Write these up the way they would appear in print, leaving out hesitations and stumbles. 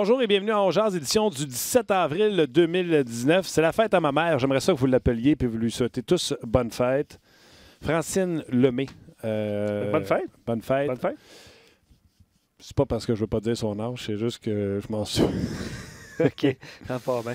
Bonjour et bienvenue à On Jase, édition du 17 avril 2019. C'est la fête à ma mère. J'aimerais ça que vous l'appeliez et vous lui souhaitez tous bonne fête. Francine Lemay. Bonne fête. Bonne fête. Bonne fête. C'est pas parce que je veux pas dire son âge, c'est juste que je m'en suis. OK. Ah, pas bien.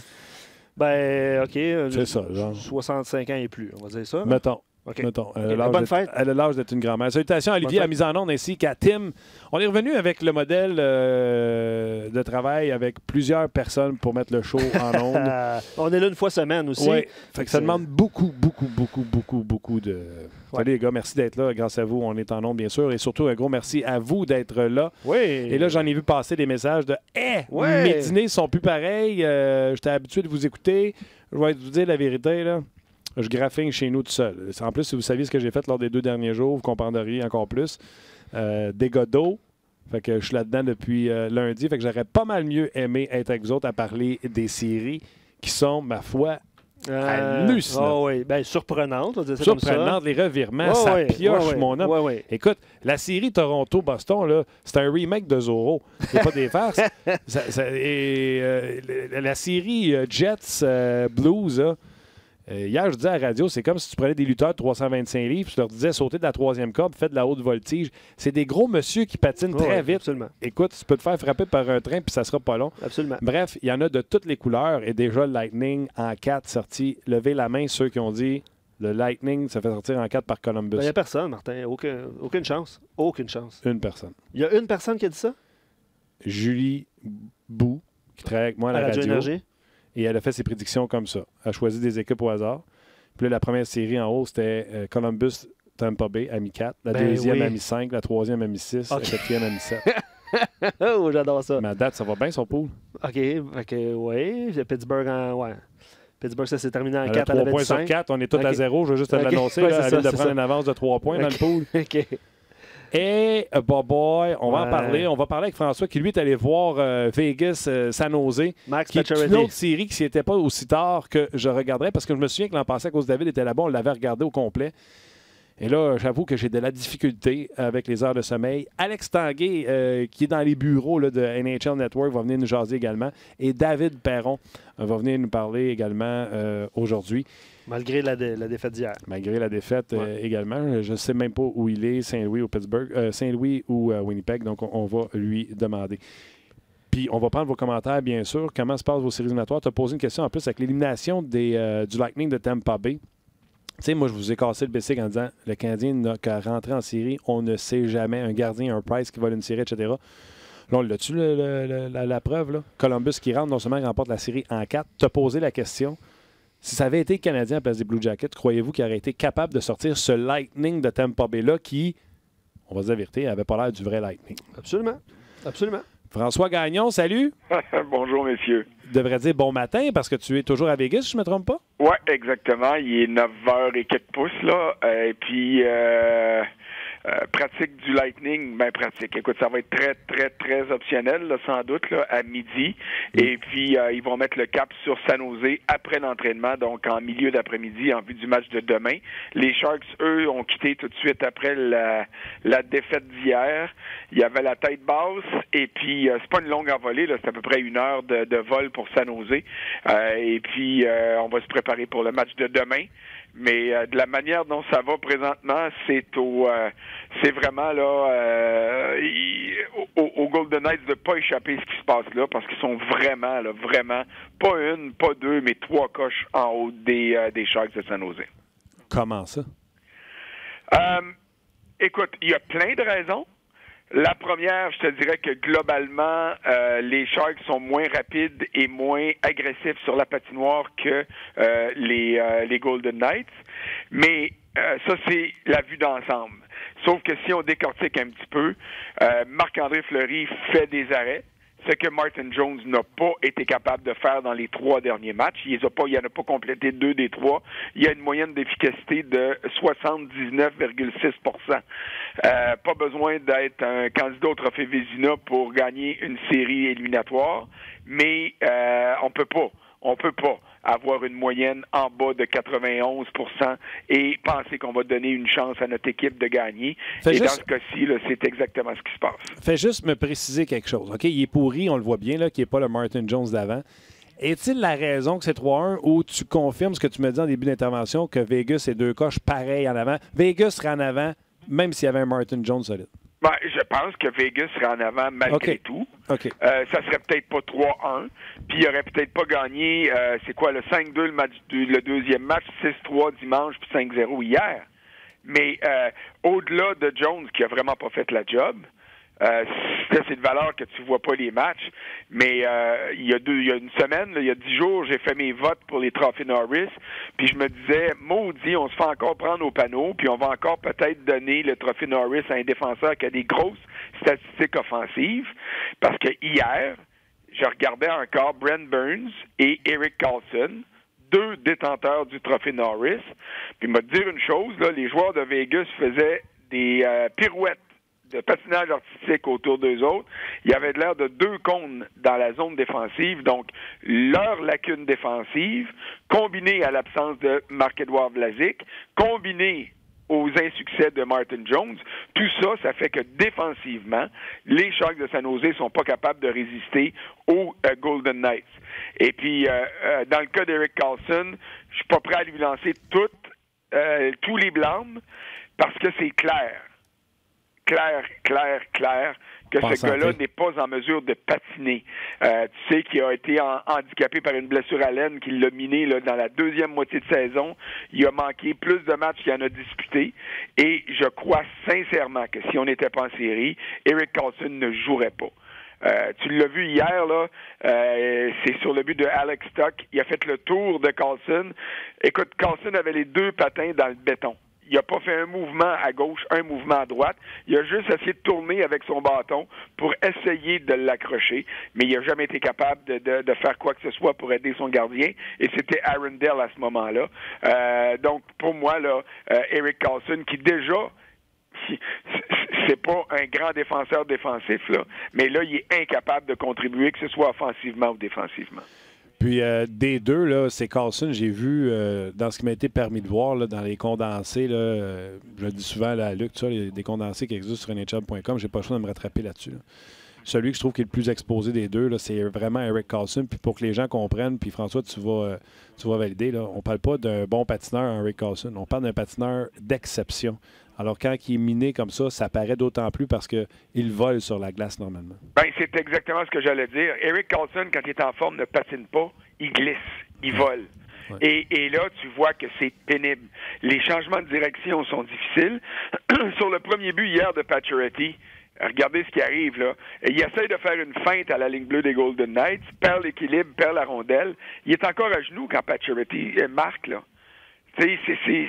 Ben, OK. C'est ça, genre. 65 ans et plus, on va dire ça. Mettons. OK. Mettons. Bonne fête. Elle a l'âge d'être une grand-mère. Salutations à Olivier, à mise en onde, ainsi qu'à Tim. On est revenu avec le modèle de travail avec plusieurs personnes pour mettre le show en onde. On est là une fois semaine aussi. Oui. Fait que ça demande beaucoup de... Ouais. Salut les gars, merci d'être là. Grâce à vous, on est en onde, bien sûr. Et surtout, un gros merci à vous d'être là. Oui. Et là, j'en ai vu passer des messages de « Ouais. mes dîners sont plus pareils. J'étais habitué de vous écouter. Je vais vous dire la vérité, là. Je graffine chez nous tout seul. En plus, si vous saviez ce que j'ai fait lors des 2 derniers jours, vous comprendriez encore plus. Dégâts d'eau. Fait que je suis là-dedans depuis lundi. Fait que j'aurais pas mal mieux aimé être avec vous autres à parler des séries qui sont, ma foi, hallucinantes. Oh oui, bien surprenantes, on va dire ça comme ça. Surprenantes, les revirements, ça pioche, mon homme. Oui. Écoute, la série Toronto-Boston, là, c'est un remake de Zorro. C'est pas des farces. La série Jets Blues, là, hier, je disais à la radio, c'est comme si tu prenais des lutteurs de 325 livres, tu leur disais sauter de la 3e corde, fais de la haute voltige. C'est des gros monsieur qui patinent très vite. Absolument. Écoute, tu peux te faire frapper par un train puis ça sera pas long. Absolument. Bref, il y en a de toutes les couleurs et déjà le Lightning en 4 sorti. Levez la main ceux qui ont dit le Lightning se fait sortir en 4 par Columbus. Il n'y a personne, Martin. Aucune chance. Aucune chance. Une personne. Il y a une personne qui a dit ça? Julie Bou, qui travaille avec moi à la radio. Énergie. Et elle a fait ses prédictions comme ça. Elle a choisi des équipes au hasard. Puis là, la première série en haut, c'était Columbus, Tampa Bay, a mis 4. La deuxième a mis 5. La troisième a mis 6. La quatrième a mis 7. Oh, j'adore ça. Ma date, ça va bien, son pool? OK. Fait que, oui. Pittsburgh Pittsburgh, ça s'est terminé en 4 à 3 la points sur 4. On est tous à 0. Je veux juste te l'annoncer. Ouais, Elle vient de prendre une avance de 3 points dans le pool. OK. Et, boy, on va en parler. On va parler avec François qui, lui, est allé voir Vegas, San Jose. Max qui est Pacioretty. une autre série qui n'était pas aussi tard que je regarderais parce que je me souviens que l'an passé, à cause de David était là-bas, on l'avait regardé au complet. Et là, j'avoue que j'ai de la difficulté avec les heures de sommeil. Alex Tanguay, qui est dans les bureaux là, de NHL Network, va venir nous jaser également. Et David Perron va venir nous parler également aujourd'hui. Malgré la défaite d'hier. Malgré la défaite également. Je ne sais même pas où il est, Saint-Louis ou Pittsburgh, Saint-Louis ou Winnipeg. Donc, on va lui demander. Puis, on va prendre vos commentaires, bien sûr. Comment se passent vos séries éliminatoires? Tu as posé une question en plus avec l'élimination du Lightning de Tampa Bay. Tu sais, moi, je vous ai cassé le bicycle en disant le Canadien n'a qu'à rentrer en série. On ne sait jamais. Un gardien, un Price qui vole une série, etc. Là, on l'a-tu, la preuve? Là? Columbus qui rentre, non seulement remporte la série en 4. Tu as posé la question. Si ça avait été le Canadien à la place des Blue Jackets, croyez-vous qu'il aurait été capable de sortir ce Lightning de Tampa Bay-là qui, on va se dire la vérité, n'avait pas l'air du vrai Lightning? Absolument. Absolument. François Gagnon, salut. Bonjour, messieurs. Je devrais dire bon matin parce que tu es toujours à Vegas, si je ne me trompe pas? Oui, exactement. Il est 9h et quelques pouces, là. Et puis, pratique du Lightning, ben pratique. Écoute, ça va être très, très, très optionnel, là, sans doute, là, à midi. Et puis, ils vont mettre le cap sur San Jose après l'entraînement, donc en milieu d'après-midi, en vue du match de demain. Les Sharks, eux, ont quitté tout de suite après la défaite d'hier. Il y avait la tête basse, et puis, c'est pas une longue envolée, là, c'est à peu près 1 heure de vol pour San Jose. Et puis, on va se préparer pour le match de demain. Mais de la manière dont ça va présentement, c'est vraiment là aux Golden Knights de ne pas échapper ce qui se passe là, parce qu'ils sont vraiment, là, vraiment, pas une, pas deux, mais 3 coches en haut des Sharks de San Jose. Comment ça? Écoute, il y a plein de raisons. La première, je te dirais que globalement, les Sharks sont moins rapides et moins agressifs sur la patinoire que les Golden Knights. Mais ça, c'est la vue d'ensemble. Sauf que si on décortique un petit peu, Marc-André Fleury fait des arrêts. Ce que Martin Jones n'a pas été capable de faire dans les 3 derniers matchs. Il n'en a pas complété 2 des 3. Il y a une moyenne d'efficacité de 79,6%. Pas besoin d'être un candidat au trophée Vézina pour gagner une série éliminatoire, mais on peut pas avoir une moyenne en bas de 91 % et penser qu'on va donner une chance à notre équipe de gagner. Dans ce cas-ci, là, c'est exactement ce qui se passe. Fais juste me préciser quelque chose. OK, il est pourri, on le voit bien, là, qu'il n'est pas le Martin Jones d'avant. Est-il la raison que c'est 3-1 ou tu confirmes ce que tu me dis en début d'intervention que Vegas est 2 coches pareil en avant? Vegas serait en avant même s'il y avait un Martin Jones solide. Ben, je pense que Vegas serait en avant malgré tout. Okay. Ça serait peut-être pas 3-1, puis il aurait peut-être pas gagné, c'est quoi, le 5-2 le deuxième match, 6-3 dimanche, puis 5-0 hier. Mais au-delà de Jones, qui a vraiment pas fait la job, c'est de valeur que tu vois pas les matchs, mais il y a une semaine, là, il y a 10 jours, j'ai fait mes votes pour les Trophées Norris, puis je me disais, maudit, on se fait encore prendre au panneau, puis on va encore peut-être donner le Trophée Norris à un défenseur qui a des grosses statistiques offensives, parce que hier, je regardais encore Brent Burns et Erik Karlsson, 2 détenteurs du Trophée Norris, puis me dire une chose, là, les joueurs de Vegas faisaient des pirouettes de patinage artistique autour d'eux autres. Il y avait de l'air de 2 cônes dans la zone défensive, donc leur lacune défensive, combinée à l'absence de Marc-Édouard Vlasic, combinée aux insuccès de Martin Jones, tout ça, ça fait que défensivement, les Sharks de San Jose sont pas capables de résister aux Golden Knights. Et puis, dans le cas d'Erik Karlsson, je suis pas prêt à lui lancer tous les blâmes, parce que c'est clair que ce gars-là n'est pas en mesure de patiner. Tu sais qu'il a été handicapé par une blessure à l'aine qui l'a miné là, dans la deuxième moitié de saison. Il a manqué plus de matchs qu'il en a disputé. Et je crois sincèrement que si on n'était pas en série, Erik Karlsson ne jouerait pas. Tu l'as vu hier, là, c'est sur le but de Alex Tuch. Il a fait le tour de Karlsson. Écoute, Karlsson avait les 2 patins dans le béton. Il n'a pas fait un mouvement à gauche, un mouvement à droite. Il a juste essayé de tourner avec son bâton pour essayer de l'accrocher, mais il n'a jamais été capable de faire quoi que ce soit pour aider son gardien, et c'était Arundel à ce moment-là. Donc, pour moi, là, Erik Karlsson, qui déjà, c'est pas un grand défenseur défensif, là, mais là, il est incapable de contribuer, que ce soit offensivement ou défensivement. Puis des deux, là, c'est Karlsson, j'ai vu dans ce qui m'a été permis de voir là, dans les condensés, là, je le dis souvent là, à Luc, des condensés qui existent sur NHL.com, j'ai pas le choix de me rattraper là-dessus. Là. Celui que je trouve qui est le plus exposé des deux, là, c'est vraiment Erik Karlsson. Puis pour que les gens comprennent, puis François, tu vas valider, là, on parle pas d'un bon patineur, Erik Karlsson, on parle d'un patineur d'exception. Alors, quand il est miné comme ça paraît d'autant plus parce qu'il vole sur la glace normalement. Ben, c'est exactement ce que j'allais dire. Erik Karlsson, quand il est en forme, ne patine pas, il glisse, il vole. Ouais. Et là, tu vois que c'est pénible. Les changements de direction sont difficiles. Sur le premier but hier de Pacioretty, regardez ce qui arrive, là. Il essaie de faire une feinte à la ligne bleue des Golden Knights, perd l'équilibre, perd la rondelle. Il est encore à genoux quand Pacioretty marque, là. Tu sais,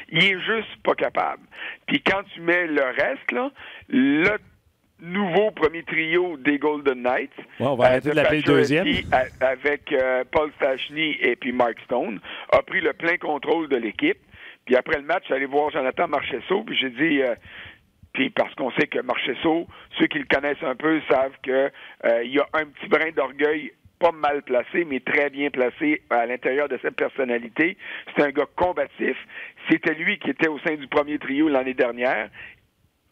il est juste pas capable. Puis quand tu mets le reste, là, le nouveau premier trio des Golden Knights, on va arrêter de l'appeler le deuxième, avec Paul Stastny et puis Mark Stone, a pris le plein contrôle de l'équipe. Puis après le match, j'allais voir Jonathan Marchessault, puis j'ai dit... Puis parce qu'on sait que Marchessault, ceux qui le connaissent un peu savent que il y a un petit brin d'orgueil pas mal placé, mais très bien placé à l'intérieur de cette personnalité. C'est un gars combatif. C'était lui qui était au sein du premier trio l'année dernière.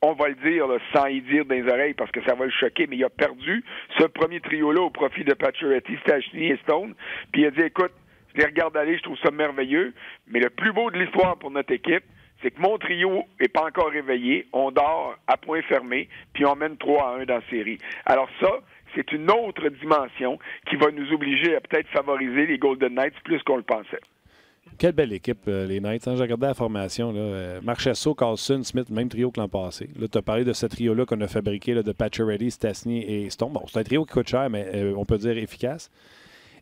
On va le dire là, sans y dire dans les oreilles parce que ça va le choquer, mais il a perdu ce premier trio-là au profit de Pacioretty, Stastny et Stone. Puis il a dit, écoute, je les regarde aller, je trouve ça merveilleux, mais le plus beau de l'histoire pour notre équipe, c'est que mon trio n'est pas encore réveillé, on dort à point fermé, puis on mène 3-1 dans la série. Alors ça, c'est une autre dimension qui va nous obliger à peut-être favoriser les Golden Knights plus qu'on le pensait. Quelle belle équipe, les Knights. Hein? J'ai regardé la formation. Marchessault, Karlsson, Smith, même trio que l'an passé. Là, tu as parlé de ce trio-là qu'on a fabriqué là, de Pacioretty, Stastny et Stone. Bon, c'est un trio qui coûte cher, mais on peut dire efficace.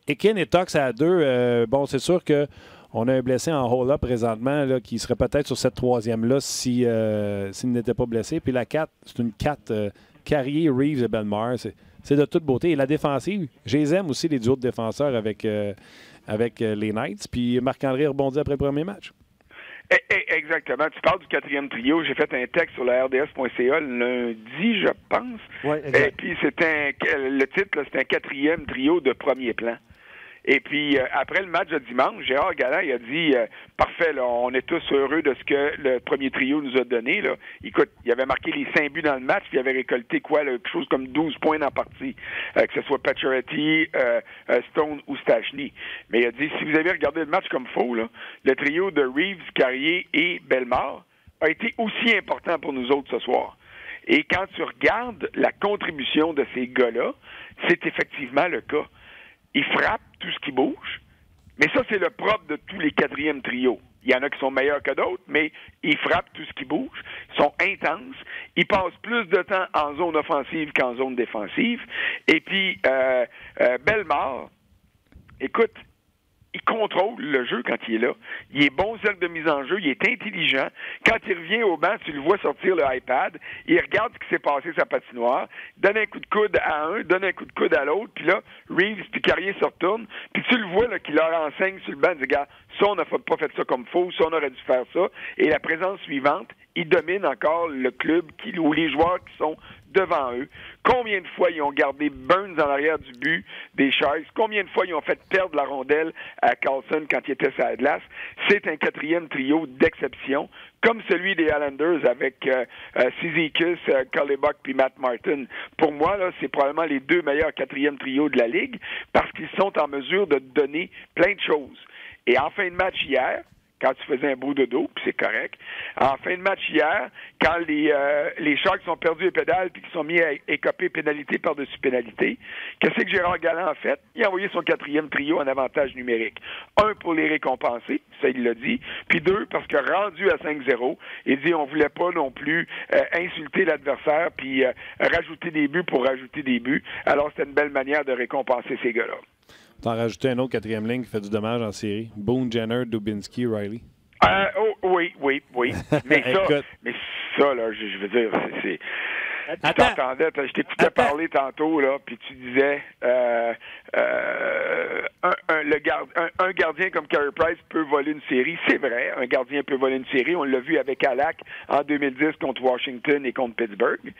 Ekin et Tuch à 2. Bon, c'est sûr qu'on a un blessé en hold-up présentement là, qui serait peut-être sur cette troisième-là s'il n'était pas blessé. Puis la 4, c'est une 4 Carrier, Reeves et Bellemare. C'est de toute beauté. Et la défensive, je les aime aussi, les duos de défenseurs avec les Knights. Puis Marc-André rebondit après le premier match. Exactement. Tu parles du 4e trio. J'ai fait un texte sur la RDS.ca lundi, je pense. Oui, exact. Et puis le titre, là, c'est un 4e trio de premier plan. Et puis, après le match de dimanche, Gérard Galland, il a dit parfait, là, on est tous heureux de ce que le premier trio nous a donné. Là. Écoute, il avait marqué les 5 buts dans le match, puis il avait récolté quelque chose comme 12 points dans la partie, que ce soit Pacioretty, Stone ou Stachny. Mais il a dit, si vous avez regardé le match comme faux, là, le trio de Reeves, Carrier et Bellemare a été aussi important pour nous autres ce soir. Et quand tu regardes la contribution de ces gars-là, c'est effectivement le cas. Ils frappent tout ce qui bouge, mais ça, c'est le propre de tous les quatrièmes trios. Il y en a qui sont meilleurs que d'autres, mais ils frappent tout ce qui bouge, ils sont intenses, ils passent plus de temps en zone offensive qu'en zone défensive. Et puis, Bellemare, écoute, il contrôle le jeu quand il est là. Il est bon cercle de mise en jeu, il est intelligent. Quand il revient au banc, tu le vois sortir le iPad, il regarde ce qui s'est passé sur sa patinoire, donne un coup de coude à un, donne un coup de coude à l'autre, puis là, Reeves puis Carrier se retourne, puis tu le vois là, qu'il leur enseigne sur le banc, il dit, gars, ça, on n'a pas fait ça comme faux, ça, on aurait dû faire ça. Et la présence suivante, il domine encore le club ou les joueurs qui sont devant eux. Combien de fois ils ont gardé Burns en arrière du but des Sharks? Combien de fois ils ont fait perdre la rondelle à Carlson quand il était sur la glace? C'est un quatrième trio d'exception, comme celui des Islanders avec Cizikas, Cullebuck puis Matt Martin. Pour moi, là, c'est probablement les 2 meilleurs quatrièmes trios de la Ligue parce qu'ils sont en mesure de donner plein de choses. Et en fin de match hier, quand tu faisais un beau dodo, puis c'est correct. En fin de match hier, quand les Sharks ont perdu les pédales puis qu'ils sont mis à écoper pénalité par-dessus pénalité, qu'est-ce que Gérard Galland a fait? Il a envoyé son quatrième trio en avantage numérique. 1, pour les récompenser, ça il l'a dit, puis 2, parce que rendu à 5-0, il dit on voulait pas non plus insulter l'adversaire puis rajouter des buts pour rajouter des buts. Alors c'était une belle manière de récompenser ces gars-là. T'en rajouté un autre quatrième ligne qui fait du dommage en série. Boone, Jenner, Dubinsky, Riley. Oui. Mais ça, là, je veux dire, c'est... Je t'entendais, je t'écoutais parler tantôt, là, puis tu disais un gardien comme Carey Price peut voler une série. C'est vrai, un gardien peut voler une série. On l'a vu avec Halak en 2010 contre Washington et contre Pittsburgh.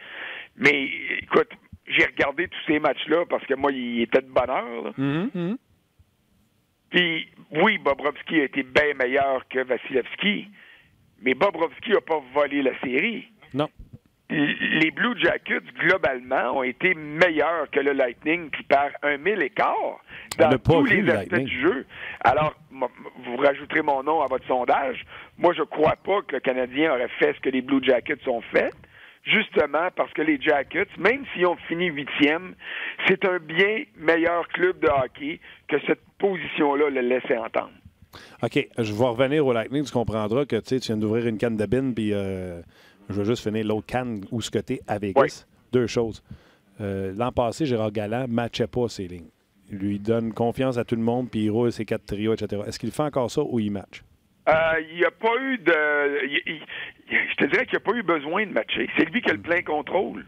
Mais, écoute, j'ai regardé tous ces matchs-là parce que moi, il était de bonne heure. Là. Puis, oui, Bobrovski a été bien meilleur que Vasilevski, mais Bobrovski n'a pas volé la série. Non. Les Blue Jackets, globalement, ont été meilleurs que le Lightning, puis par 1 000 écarts dans tous les aspects du jeu. Alors, vous rajouterez mon nom à votre sondage. Moi, je crois pas que le Canadien aurait fait ce que les Blue Jackets ont fait. Justement parce que les Jackets, même s'ils ont fini 8e, c'est un bien meilleur club de hockey que cette position-là le laissait entendre. OK. Je vais revenir au Lightning. Tu comprendras que tu viens d'ouvrir une canne de bine, puis je vais juste finir l'autre canne où ce que t'es à Vegas. Oui. 2 choses. L'an passé, Gérard Galland ne matchait pas ses lignes. Il lui donne confiance à tout le monde, puis il roule ses 4 trios, etc. Est-ce qu'il fait encore ça ou il match? Il n'y a pas eu de... je te dirais qu'il n'y a pas eu besoin de matcher. C'est lui qui a le plein contrôle.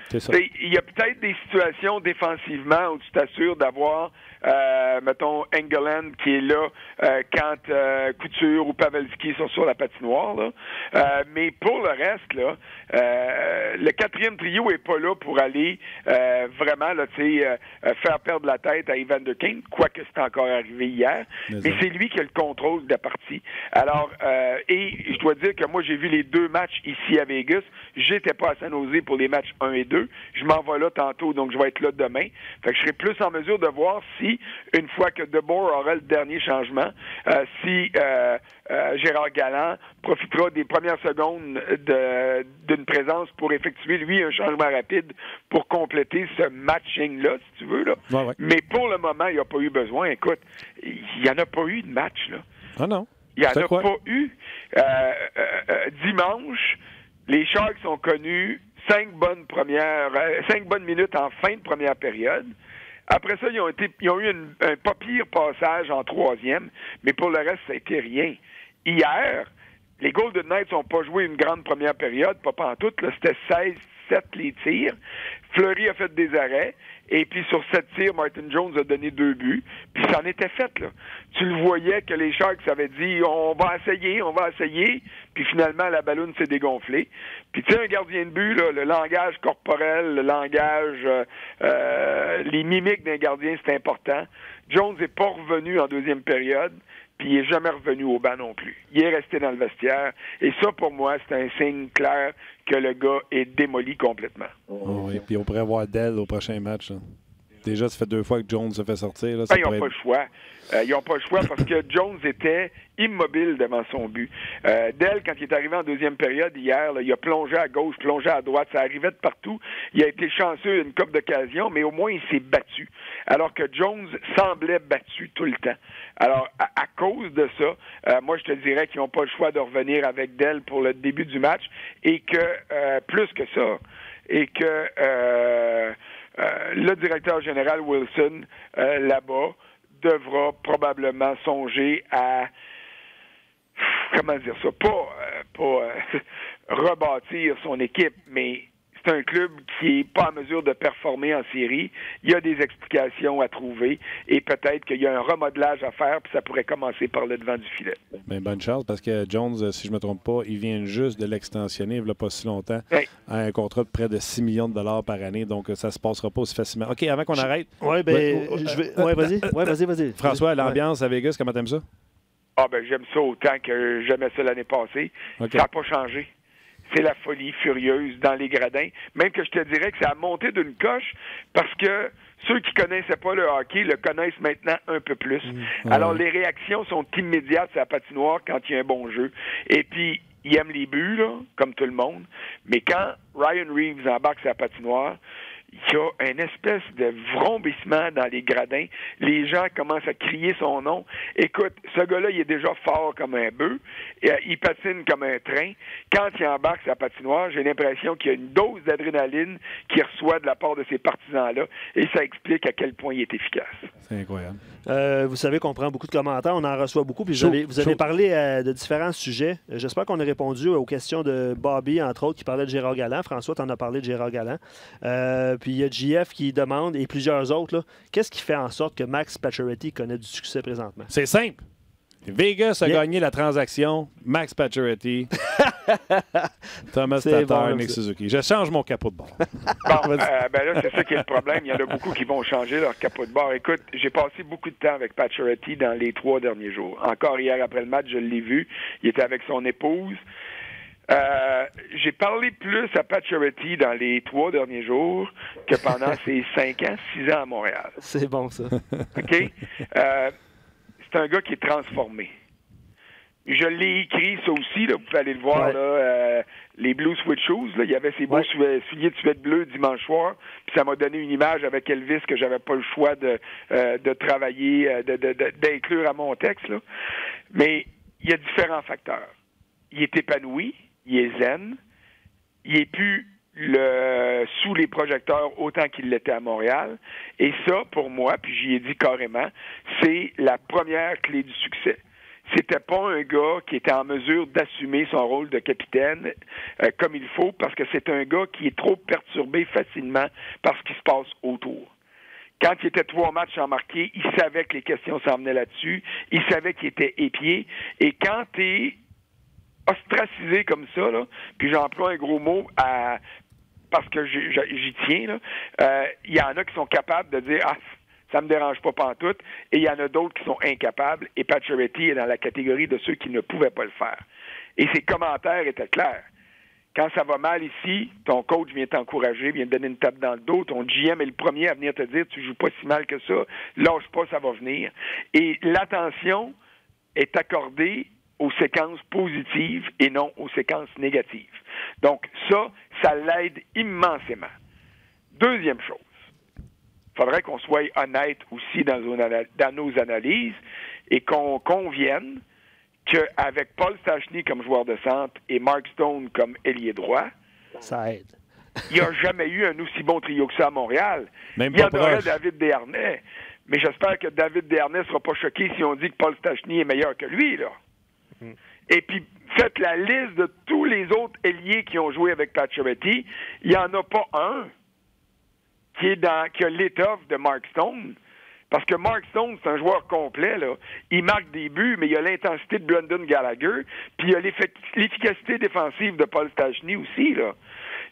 C'est ça. Il y a peut-être des situations défensivement où tu t'assures d'avoir, mettons, Engeland qui est là quand Couture ou Pavelski sont sur la patinoire. Là. Mais pour le reste, là, le 4e trio n'est pas là pour aller vraiment là, faire perdre la tête à Evander Kane, quoique c'est encore arrivé hier. Mais c'est lui qui a le contrôle de la partie. Alors, et je dois dire que moi, j'ai vu les 2 matchs ici à Vegas. J'étais pas à San Jose pour les matchs 1 et 2. Je m'en vais là tantôt, donc je vais être là demain. Fait que je serai plus en mesure de voir si, une fois que DeBoer aura le dernier changement, si Gérard Galland profitera des premières secondes d'une présence pour effectuer, lui, un changement rapide pour compléter ce matching-là, si tu veux. Là. Ouais. Mais pour le moment, il n'y a pas eu besoin. Écoute, il n'y en a pas eu de match. Là. Ah non? Il n'y en a pas eu. Dimanche, les Sharks ont connu 5 bonnes minutes en fin de première période. Après ça, ils ont eu un pas pire passage en 3e, mais pour le reste, ça n'a été rien. Hier, les Golden Knights n'ont pas joué une grande première période, pas pantoute, là, c'était 7 les tirs. Fleury a fait des arrêts. Et puis, sur 7 tirs, Martin Jones a donné 2 buts. Puis, ça en était fait, là. Tu le voyais que les Sharks avaient dit « On va essayer. » Puis, finalement, la balloune s'est dégonflée. Puis, tu sais, un gardien de but, là, le langage corporel, le langage, les mimiques d'un gardien, c'est important. Jones n'est pas revenu en deuxième période. Puis il n'est jamais revenu au banc non plus. Il est resté dans le vestiaire. Et ça, pour moi, c'est un signe clair que le gars est démoli complètement. Oh, oui, puis on pourrait voir Dell au prochain match. Là. Déjà, ça fait 2 fois que Jones se fait sortir. Là, ils n'ont pas le choix. Ils n'ont pas le choix parce que Jones était immobile devant son but. Dell, quand il est arrivé en deuxième période hier, là, il a plongé à gauche, plongé à droite, ça arrivait de partout. Il a été chanceux une couple d'occasions, mais au moins il s'est battu. Alors que Jones semblait battu tout le temps. Alors, à cause de ça, moi je te dirais qu'ils n'ont pas le choix de revenir avec Dell pour le début du match et que, plus que ça, et que le directeur général Wilson, là-bas, devra probablement songer à, comment dire ça, pas rebâtir son équipe, mais c'est un club qui n'est pas en mesure de performer en série. Il y a des explications à trouver et peut-être qu'il y a un remodelage à faire, puis ça pourrait commencer par le devant du filet. Bien, bonne chance, parce que Jones, si je ne me trompe pas, il vient juste de l'extensionner il n'y a pas si longtemps à un contrat de près de 6 millions de dollars par année, donc ça ne se passera pas aussi facilement. OK, avant qu'on arrête... Oui, vas-y. François, l'ambiance à Vegas, comment t'aimes ça? Ah ben j'aime ça autant que j'aimais ça l'année passée. Okay. Ça n'a pas changé. C'est la folie furieuse dans les gradins. Même que je te dirais que ça a monté d'une coche parce que ceux qui connaissaient pas le hockey le connaissent maintenant un peu plus. Alors, les réactions sont immédiates sur la patinoire quand il y a un bon jeu. Et puis, ils aiment les buts, là, comme tout le monde. Mais quand Ryan Reeves embarque sur la patinoire, il y a une espèce de vrombissement dans les gradins. Les gens commencent à crier son nom. Écoute, ce gars-là, il est déjà fort comme un bœuf. Il patine comme un train. Quand il embarque sa patinoire, j'ai l'impression qu'il y a une dose d'adrénaline qu'il reçoit de la part de ces partisans-là. Et ça explique à quel point il est efficace. C'est incroyable. Vous savez qu'on prend beaucoup de commentaires. On en reçoit beaucoup. Puis vous avez parlé de différents sujets. J'espère qu'on a répondu aux questions de Bobby, entre autres, qui parlait de Gérard Galland. François, tu en as parlé de Gérard Galland. Puis il y a JF qui demande, et plusieurs autres, qu'est-ce qui fait en sorte que Max Pacioretty connaît du succès présentement? C'est simple. Vegas a gagné la transaction. Max Pacioretty, Thomas Tatar, Nick Suzuki. Je change mon capot de bord. Bon, ben là, c'est ça qui est le problème. Il y en a beaucoup qui vont changer leur capot de bord. Écoute, j'ai passé beaucoup de temps avec Pacioretty dans les 3 derniers jours. Encore hier après le match, je l'ai vu. Il était avec son épouse. J'ai parlé plus à Pacioretty dans les 3 derniers jours que pendant ses 5 ans, 6 ans à Montréal. C'est bon, ça. OK? C'est un gars qui est transformé. Je l'ai écrit, ça aussi, là, vous pouvez aller le voir, là, les Blue Sweat Shoes, là, il y avait ces beaux souliers de suède bleu dimanche soir, puis ça m'a donné une image avec Elvis que j'avais pas le choix de travailler, d'inclure à mon texte, là. Mais il y a différents facteurs. Il est épanoui, il est zen, il est plus sous les projecteurs autant qu'il l'était à Montréal. Et ça, pour moi, puis j'y ai dit carrément, c'est la première clé du succès. C'était pas un gars qui était en mesure d'assumer son rôle de capitaine comme il faut, parce que c'est un gars qui est trop perturbé facilement par ce qui se passe autour. Quand il était 3 matchs sans marquer, il savait que les questions s'en venaient là-dessus, il savait qu'il était épié, et quand t'es ostracisé comme ça, là, puis j'emploie un gros mot parce que j'y tiens, il y en a qui sont capables de dire « Ah, ça me dérange pas pantoute », et il y en a d'autres qui sont incapables, et Pacioretty est dans la catégorie de ceux qui ne pouvaient pas le faire. Et ses commentaires étaient clairs. Quand ça va mal ici, ton coach vient t'encourager, vient te donner une tape dans le dos, ton GM est le premier à venir te dire « Tu joues pas si mal que ça, lâche pas, ça va venir ». Et l'attention est accordée aux séquences positives et non aux séquences négatives. Donc ça l'aide immensément. Deuxième chose, il faudrait qu'on soit honnête aussi dans nos analyses et qu'on convienne qu'avec Paul Stachny comme joueur de centre et Mark Stone comme ailier droit, ça aide. Il n'y a jamais eu un aussi bon trio que ça à Montréal. Même il y en aurait David Desharnais, mais j'espère que David Desharnais ne sera pas choqué si on dit que Paul Stachny est meilleur que lui, là. et puis faites la liste de tous les autres ailiers qui ont joué avec Pacioretty, il n'y en a pas un qui a l'étoffe de Mark Stone. Parce que Mark Stone, c'est un joueur complet, là. Il marque des buts, mais il a l'intensité de Brendan Gallagher, puis il a l'efficacité défensive de Paul Stachny aussi, là.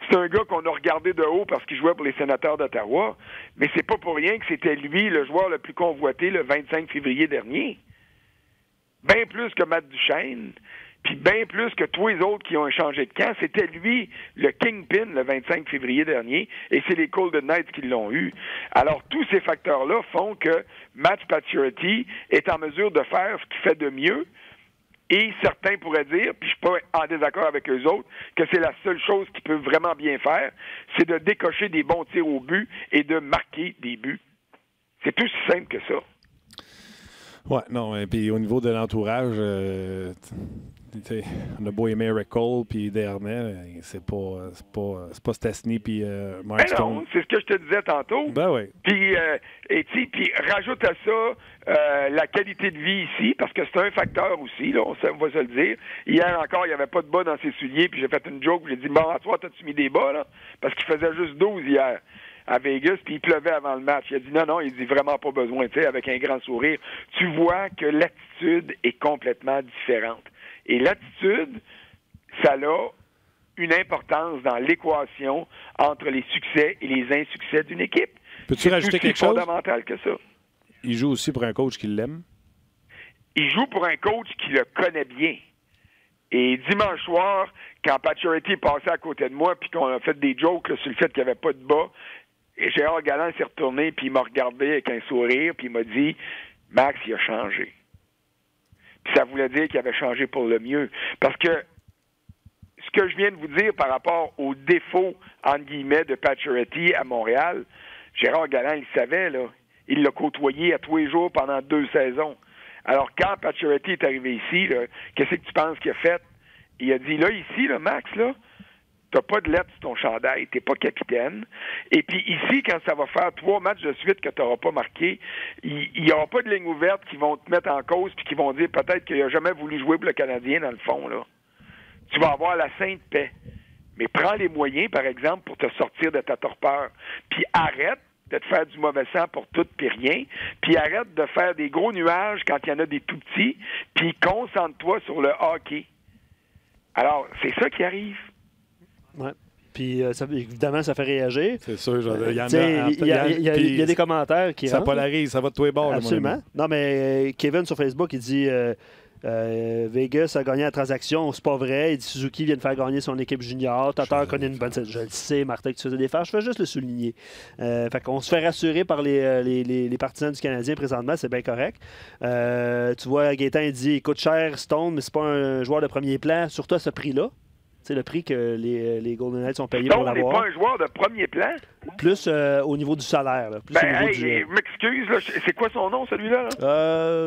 C'est un gars qu'on a regardé de haut parce qu'il jouait pour les Sénateurs d'Ottawa, mais c'est pas pour rien que c'était lui le joueur le plus convoité le 25 février dernier. Bien plus que Matt Duchesne, puis bien plus que tous les autres qui ont échangé de camp. C'était lui, le kingpin, le 25 février dernier, et c'est les Golden Knights qui l'ont eu. Alors, tous ces facteurs-là font que Matt Pacioretty est en mesure de faire ce qu'il fait de mieux, et certains pourraient dire, puis je suis pas en désaccord avec eux autres, que c'est la seule chose qu'il peut vraiment bien faire, c'est de décocher des bons tirs au but et de marquer des buts. C'est aussi simple que ça. Ouais, non, et puis au niveau de l'entourage, on a beau aimer Eric Cole puis Dernay, c'est pas Stastny puis Mark Stone. Non, c'est ce que je te disais tantôt. Ben oui. Puis rajoute à ça la qualité de vie ici, parce que c'est un facteur aussi, là, on va se le dire. Hier encore, il n'y avait pas de bas dans ses souliers, puis j'ai fait une joke, j'ai dit, bon, à toi, t'as-tu mis des bas, là? Parce qu'il faisait juste 12 hier à Vegas, puis il pleuvait avant le match. Il a dit non, il dit vraiment pas besoin, tu sais, avec un grand sourire. Tu vois que l'attitude est complètement différente. Et l'attitude, ça a une importance dans l'équation entre les succès et les insuccès d'une équipe. Peux-tu rajouter quelque chose? C'est fondamental que ça. Il joue aussi pour un coach qui l'aime? Il joue pour un coach qui le connaît bien. Et dimanche soir, quand Pacioretty est passé à côté de moi puis qu'on a fait des jokes là, sur le fait qu'il n'y avait pas de bas, et Gérard Galland s'est retourné puis il m'a regardé avec un sourire puis il m'a dit « Max, il a changé. » Puis ça voulait dire qu'il avait changé pour le mieux. Parce que ce que je viens de vous dire par rapport aux défauts, entre guillemets, de Pacioretty à Montréal, Gérard Galland, il savait, là. Il l'a côtoyé à tous les jours pendant 2 saisons. Alors, quand Pacioretty est arrivé ici, là, qu'est-ce que tu penses qu'il a fait? Il a dit, là, ici, là, Max, là, t'as pas de lettre sur ton chandail, t'es pas capitaine. Et puis ici, quand ça va faire 3 matchs de suite que t'auras pas marqué, il y aura pas de ligne ouverte qui vont te mettre en cause puis qui vont dire peut-être qu'il a jamais voulu jouer pour le Canadien, dans le fond, là. Tu vas avoir la sainte paix. Mais prends les moyens, par exemple, pour te sortir de ta torpeur. Puis arrête de te faire du mauvais sang pour tout puis rien, puis arrête de faire des gros nuages quand il y en a des tout petits, puis concentre-toi sur le hockey. Alors, c'est ça qui arrive. Ouais. Puis, évidemment, ça fait réagir. C'est sûr. Il y a des commentaires qui ça rentrent. Ça polarise, ça va de tous les bords. Absolument. Non, mais Kevin sur Facebook, il dit Vegas a gagné la transaction. C'est pas vrai. Il dit Suzuki vient de faire gagner son équipe junior. Tatar connaît une bonne... Je le sais, Martin, que tu faisais des farces. Je fais juste le souligner. Fait qu'on se fait rassurer par les partisans du Canadien présentement. C'est bien correct. Tu vois, Gaétan, il dit il coûte cher, Stone, mais c'est pas un joueur de premier plan, surtout à ce prix-là. C'est le prix que les Golden Knights ont payé pour l'avoir. Stone n'est pas un joueur de premier plan? Plus au niveau du salaire. Là. Plus au niveau m'excuse, là, c'est quoi son nom, celui-là?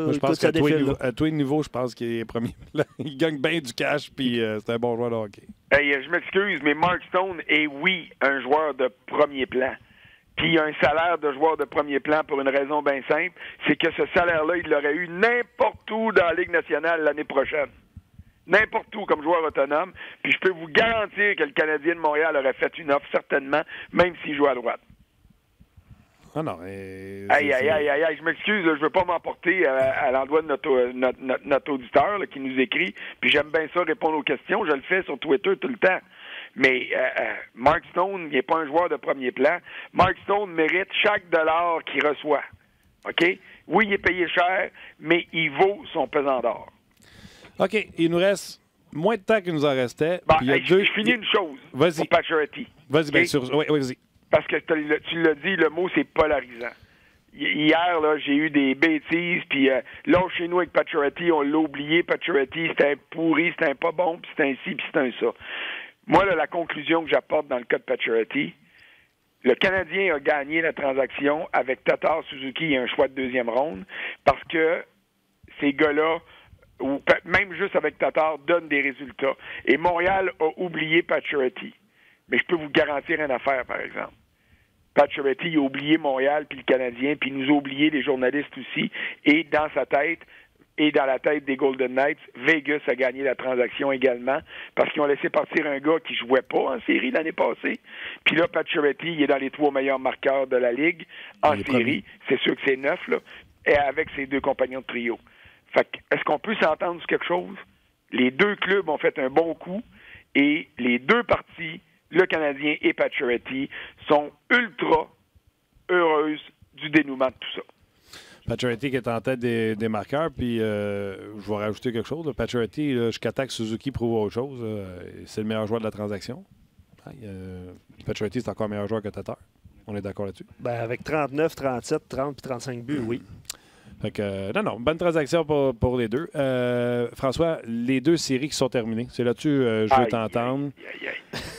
Moi, je pense qu'à tous les niveaux, je pense qu'il est premier plan. Il gagne bien du cash, puis c'est un bon joueur de hockey. Je m'excuse, mais Mark Stone est, oui, un joueur de premier plan. Puis il a un salaire de joueur de premier plan pour une raison bien simple, c'est que ce salaire-là, il l'aurait eu n'importe où dans la Ligue nationale l'année prochaine. N'importe où comme joueur autonome. Puis je peux vous garantir que le Canadien de Montréal aurait fait une offre, certainement, même s'il joue à droite. Ah non. Aïe, je m'excuse, je ne veux pas m'emporter à l'endroit de notre auditeur là, qui nous écrit. Puis j'aime bien ça, répondre aux questions. Je le fais sur Twitter tout le temps. Mais Mark Stone, il n'est pas un joueur de premier plan. Mark Stone mérite chaque dollar qu'il reçoit. OK? Oui, il est payé cher, mais il vaut son pesant d'or. OK, il nous reste moins de temps qu'il nous en restait. Je finis une chose pour Pacioretty. Vas-y, bien sûr. Oui, vas-y. Parce que tu l'as dit, le mot, c'est polarisant. Hier, là, j'ai eu des bêtises, puis là, chez nous, avec Pacioretty, on l'a oublié. Pacioretty, c'était un pourri, c'était un pas bon, puis c'était un ci, puis c'était un ça. Moi, là, la conclusion que j'apporte dans le cas de Pacioretty, le Canadien a gagné la transaction avec Tatar, Suzuki et un choix de 2e ronde, parce que ces gars-là, ou même juste avec Tatar, donne des résultats. Et Montréal a oublié Pacioretty. Mais je peux vous garantir une affaire, par exemple. Pacioretty a oublié Montréal puis le Canadien, puis il nous a oublié les journalistes aussi. Et dans sa tête, Et dans la tête des Golden Knights, Vegas a gagné la transaction également parce qu'ils ont laissé partir un gars qui jouait pas en série l'année passée. Puis là, Pacioretty, il est dans les 3 meilleurs marqueurs de la Ligue en série. C'est sûr que c'est 9, là, et avec ses 2 compagnons de trio. Fait que, est-ce qu'on peut s'entendre sur quelque chose? Les 2 clubs ont fait un bon coup et les 2 parties, le Canadien et Pacioretty, sont ultra heureuses du dénouement de tout ça. Pacioretty qui est en tête des marqueurs, puis je vais rajouter quelque chose. Pacioretty, jusqu'à temps que Suzuki prouve autre chose, c'est le meilleur joueur de la transaction. Pacioretty, c'est encore meilleur joueur que Tatar. On est d'accord là-dessus? Ben, avec 39, 37, 30 puis 35 buts, oui. Fait que, non, bonne transaction pour les deux. François, les 2 séries qui sont terminées, c'est là-dessus je veux t'entendre.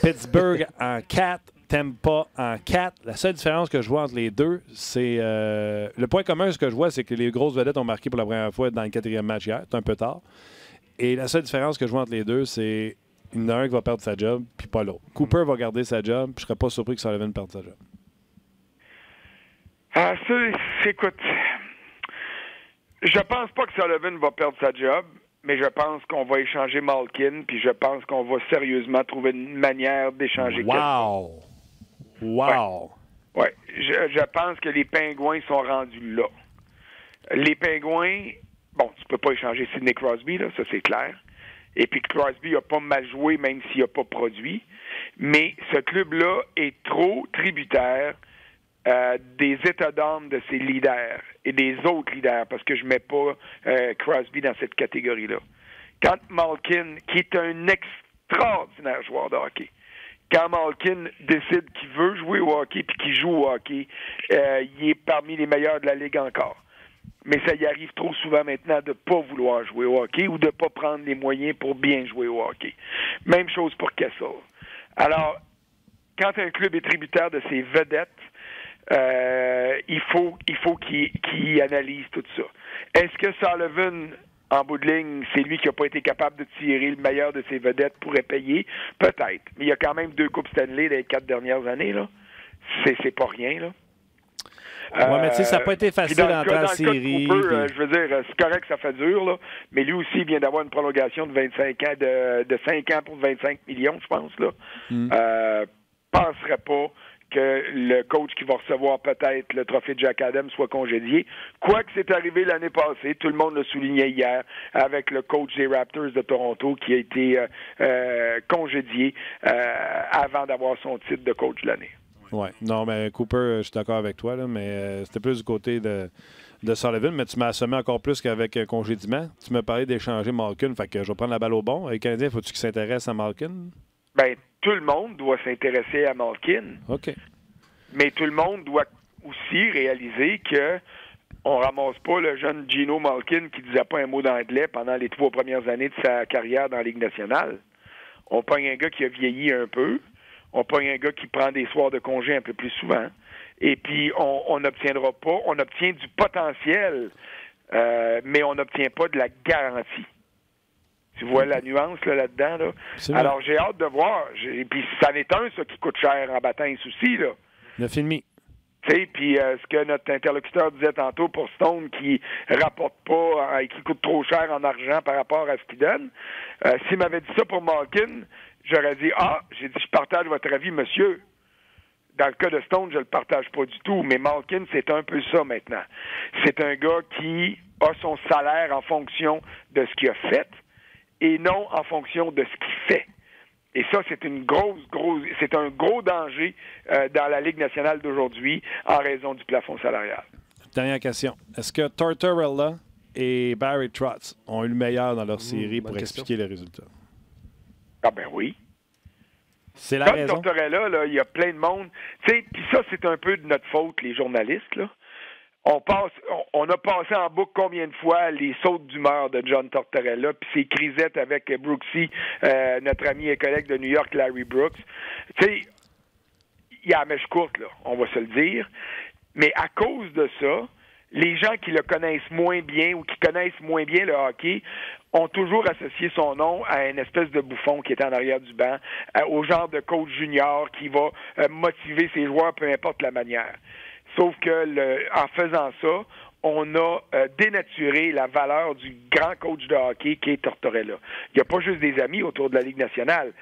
Pittsburgh en 4. Tampa en 4. La seule différence que je vois entre les deux, c'est... le point commun, ce que je vois, c'est que les grosses vedettes ont marqué pour la première fois dans le 4e match hier. C'est un peu tard. Et la seule différence que je vois entre les deux, c'est il y en a un qui va perdre sa job, puis pas l'autre. Cooper va garder sa job, puis je serais pas surpris que Sullivan perde sa job. Écoute, je pense pas que Sullivan va perdre sa job, mais je pense qu'on va échanger Malkin, puis je pense qu'on va sérieusement trouver une manière d'échanger Wow! Wow! Ouais. Je pense que les Pingouins sont rendus là. Les Pingouins, bon, tu peux pas échanger Sidney Crosby, là, ça c'est clair. Et puis Crosby a pas mal joué, même s'il a pas produit. Mais ce club-là est trop tributaire des états d'âme de ses leaders et des autres leaders, parce que je mets pas Crosby dans cette catégorie-là. Quand Malkin, qui est un extraordinaire joueur de hockey, quand Malkin décide qu'il veut jouer au hockey puis qu'il joue au hockey, il est parmi les meilleurs de la Ligue encore. Mais ça y arrive trop souvent maintenant de ne pas vouloir jouer au hockey ou de ne pas prendre les moyens pour bien jouer au hockey. Même chose pour Kessel. Alors, quand un club est tributaire de ses vedettes, il faut qu'il analyse tout ça. Est-ce que Sullivan, en bout de ligne, c'est lui qui n'a pas été capable de tirer le meilleur de ses vedettes pour payer? Peut-être. Mais il y a quand même 2 Coupes Stanley dans les 4 dernières années, là. C'est pas rien, là. Oui, mais tu sais, ça n'a pas été facile d'entrer en série. Cooper, je veux dire, c'est correct que ça fait dur, là, mais lui aussi vient d'avoir une prolongation de 25 ans, de 5 ans pour 25 millions, je pense, là. Penserais pas que le coach qui va recevoir peut-être le trophée de Jack Adams soit congédié. Quoique c'est arrivé l'année passée, tout le monde le soulignait hier, avec le coach des Raptors de Toronto qui a été congédié avant d'avoir son titre de coach de l'année. Oui. Non, mais Cooper, je suis d'accord avec toi, là, mais c'était plus du côté de Sullivan, mais tu m'as assommé encore plus qu'avec un congédiement. Tu m'as parlé d'échanger Malkin, fait que je vais prendre la balle au bon. Les Canadiens, faut-tu qu'ils s'intéressent à Malkin? Ben, tout le monde doit s'intéresser à Malkin. OK. Mais tout le monde doit aussi réaliser que on ramasse pas le jeune Gino Malkin qui disait pas un mot d'anglais pendant les 3 premières années de sa carrière dans la Ligue nationale. On pogne un gars qui a vieilli un peu. On pogne un gars qui prend des soirs de congé un peu plus souvent. Et puis, on n'obtiendra pas... On obtient du potentiel, mais on n'obtient pas de la garantie. Tu vois la nuance là-dedans, là? Alors, j'ai hâte de voir. Puis, ça en est un, ça, qui coûte cher en bâtisse aussi, là. 9,5. Tu sais, puis ce que notre interlocuteur disait tantôt pour Stone, qui rapporte pas et qui coûte trop cher en argent par rapport à ce qu'il donne, s'il m'avait dit ça pour Malkin, j'aurais dit, j'ai dit, je partage votre avis, monsieur. Dans le cas de Stone, je le partage pas du tout, mais Malkin, c'est un peu ça maintenant. C'est un gars qui a son salaire en fonction de ce qu'il a fait et non en fonction de ce qu'il fait. Et ça, c'est c'est un gros danger dans la Ligue nationale d'aujourd'hui en raison du plafond salarial. Dernière question. Est-ce que Tortorella et Barry Trotz ont eu le meilleur dans leur série pour expliquer les résultats? Ah ben oui. C'est la raison. Tortorella, là, il y a plein de monde. Puis ça, c'est un peu de notre faute, les journalistes, là. On a passé en boucle combien de fois les sautes d'humeur de John Tortorella, puis ses crisettes avec Brooksy, notre ami et collègue de New York, Larry Brooks. Tu sais, il y a la mèche courte, là, on va se le dire. Mais à cause de ça, les gens qui le connaissent moins bien ou qui connaissent moins bien le hockey ont toujours associé son nom à une espèce de bouffon qui est en arrière du banc, au genre de coach junior qui va motiver ses joueurs peu importe la manière. Sauf que en faisant ça, on a dénaturé la valeur du grand coach de hockey qui est Tortorella. Il n'y a pas juste des amis autour de la Ligue nationale.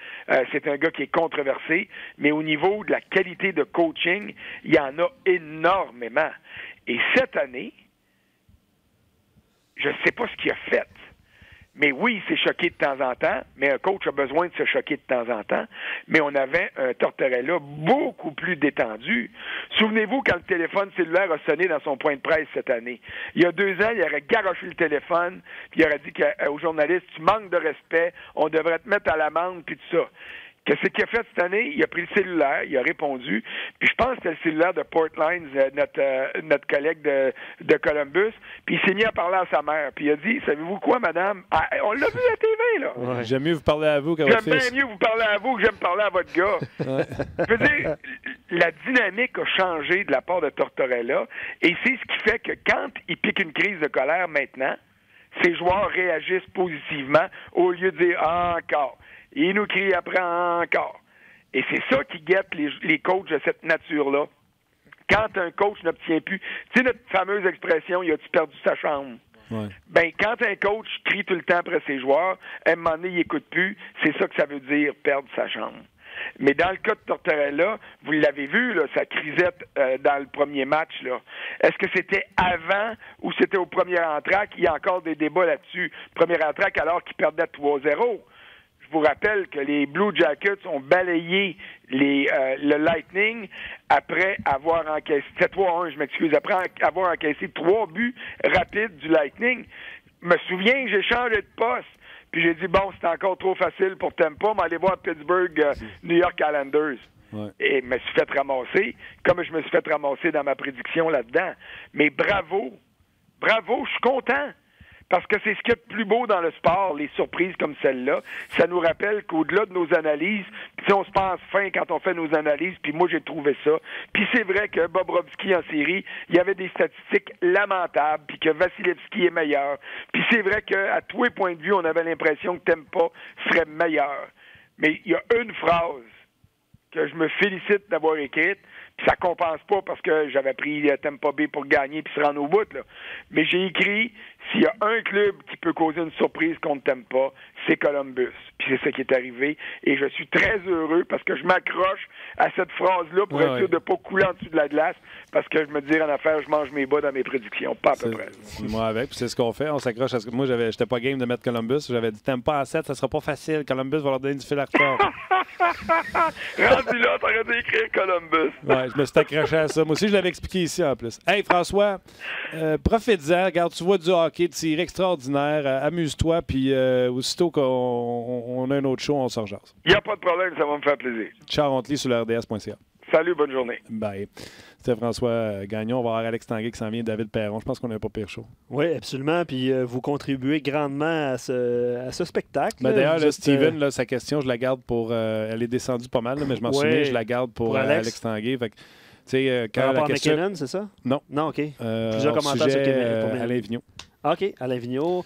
C'est un gars qui est controversé, mais au niveau de la qualité de coaching, il y en a énormément. Et cette année, je ne sais pas ce qu'il a fait. Mais oui, il s'est choqué de temps en temps, mais un coach a besoin de se choquer de temps en temps. Mais on avait un Tortorella beaucoup plus détendu. Souvenez-vous quand le téléphone cellulaire a sonné dans son point de presse cette année. Il y a 2 ans, il aurait garoché le téléphone, puis il aurait dit aux journalistes, tu manques de respect, on devrait te mettre à l'amende, puis tout ça. Qu'est-ce qu'il a fait cette année? Il a pris le cellulaire, il a répondu, puis je pense que c'était le cellulaire de Portline, notre collègue de Columbus, puis il s'est mis à parler à sa mère, puis il a dit, savez-vous quoi, madame? Ah, on l'a vu à la TV, là. Ouais. J'aime mieux vous parler à vous qu'à votre fils. J'aime bien mieux vous parler à vous que j'aime parler à votre gars. Ouais. Je veux dire, la dynamique a changé de la part de Tortorella, et c'est ce qui fait que quand il pique une crise de colère maintenant, ses joueurs réagissent positivement au lieu de dire « encore ». Il nous crie après encore. Et c'est ça qui guette les coachs de cette nature-là. Quand un coach n'obtient plus... Tu sais, notre fameuse expression « il a-tu perdu sa chambre? Ouais. » Ben, quand un coach crie tout le temps après ses joueurs, à un moment donné, il n'écoute plus, c'est ça que ça veut dire, perdre sa chambre. Mais dans le cas de Tortorella, vous l'avez vu, là, sa crisette dans le premier match, là. Est-ce que c'était avant ou c'était au premier entraque? Il y a encore des débats là-dessus. Premier entraque alors qu'il perdait 3-0. Je vous rappelle que les Blue Jackets ont balayé le Lightning après avoir encaissé... C'était 3-1, je m'excuse. Après avoir encaissé 3 buts rapides du Lightning. Je me souviens que j'ai changé de poste. Puis j'ai dit, bon, c'est encore trop facile pour Tampa, mais allez voir Pittsburgh, New York Islanders. Ouais. Et je me suis fait ramasser, comme je me suis fait ramasser dans ma prédiction là-dedans. Mais bravo, je suis content. Parce que c'est ce qu'il y a de plus beau dans le sport, les surprises comme celle-là. Ça nous rappelle qu'au-delà de nos analyses, puis on se pense fin quand on fait nos analyses, puis moi j'ai trouvé ça. Puis c'est vrai que Bobrovski en série, il y avait des statistiques lamentables, puis que Vasilevski est meilleur. Puis c'est vrai qu'à tous les points de vue, on avait l'impression que Tampa serait meilleur. Mais il y a une phrase que je me félicite d'avoir écrite, puis ça compense pas parce que j'avais pris Tampa Bay pour gagner puis se rendre au bout, là. Mais j'ai écrit, s'il y a un club qui peut causer une surprise contre Tampa, c'est Columbus. Puis c'est ça qui est arrivé. Et je suis très heureux parce que je m'accroche à cette phrase-là pour être sûr de ne pas couler en dessous de la glace parce que je me dis en affaire, je mange mes bas dans mes prédictions. Pas à peu près. Moi avec, puis c'est ce qu'on fait. On s'accroche à ce que... Moi, j'étais pas game de mettre Columbus. J'avais dit Tampa à 7, ça sera pas facile. Columbus va leur donner du fil à retard. Rendu là, t'aurais dû écrire Columbus. Ouais, je me suis accroché à ça. Moi aussi, je l'avais expliqué ici en plus. Hey François, profite-en. Regarde, tu vois du hockey, tu es extraordinaire. Amuse-toi, puis aussitôt qu'on a un autre show, on s'en jase. Il n'y a pas de problème, ça va me faire plaisir. Ciao, on te lit sur le RDS.ca. Salut, bonne journée. Bye. C'était François Gagnon. On va avoir Alex Tanguay qui s'en vient, David Perron. Je pense qu'on n'a pas pire chaud. Oui, absolument. Puis vous contribuez grandement à ce spectacle. Ben, d'ailleurs, Steven, là, sa question, je la garde pour... elle est descendue pas mal, là, mais je m'en souviens, je la garde pour Alex Tanguay. Fait que, quand par rapport à McKinnon, c'est ça? Non. Non, OK. Plusieurs commentaires sur Alain Vigneault. OK, Alain Vigneault.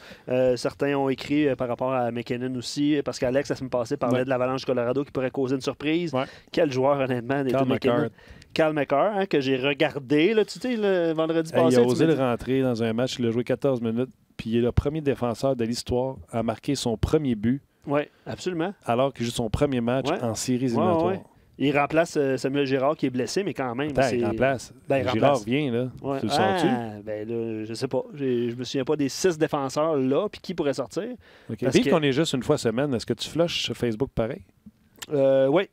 Certains ont écrit par rapport à McKinnon aussi, parce qu'Alex, la semaine passée, parlait de l'Avalanche Colorado qui pourrait causer une surprise. Ouais. Quel joueur, honnêtement, Cal McCarr, que j'ai regardé là, tu sais, le vendredi passé. Il a osé le rentrer dans un match, il a joué 14 minutes, puis il est le premier défenseur de l'histoire à marquer son premier but. Oui, absolument. Alors qu'il joue son premier match en séries éliminatoires. Ouais. Il remplace Samuel Girard qui est blessé, mais quand même. Il remplace. Girard vient, là. Ouais. Tu le sens-tu? Ben là, je sais pas. Je me souviens pas des 6 défenseurs là, puis qui pourrait sortir. Okay. Dès qu'on est juste une fois semaine, est-ce que tu flushes sur Facebook pareil? Oui.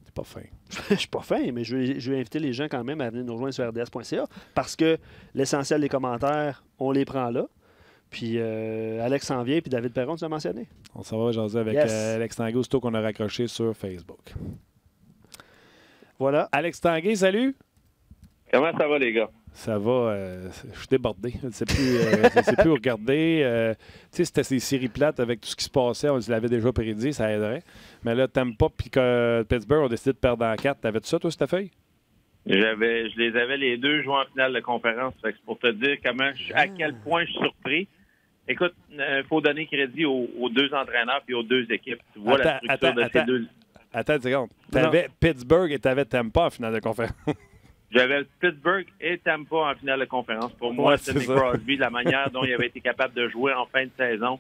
T'es pas fin. Je suis pas fin, mais je vais inviter les gens quand même à venir nous rejoindre sur rds.ca parce que l'essentiel des commentaires, on les prend là. Puis Alex s'en vient, puis David Perron, tu l'as mentionné. On s'en va jaser avec Alex Tanguay, aussitôt qu'on a raccroché sur Facebook. Voilà. Alex Tanguay, salut! Comment ça va, les gars? Ça va. Je suis débordé. Je ne sais plus où regarder. Tu sais, c'était ces séries plates avec tout ce qui se passait. On l'avait déjà prédit, ça aiderait. Mais là, Tampa puis que Pittsburgh ont décidé de perdre en 4. T'avais-tu ça, toi, sur ta feuille? Je les avais les deux joués en finale de conférence. Fait que c'est pour te dire à quel point je suis surpris. Écoute, il faut donner crédit aux deux entraîneurs et aux deux équipes. Tu vois la structure de ces deux. Attends une seconde. Tu avais Pittsburgh et tu avais Tampa en finale de conférence. J'avais Pittsburgh et Tampa en finale de conférence. Pour moi, Sidney Crosby, la manière dont il avait été capable de jouer en fin de saison.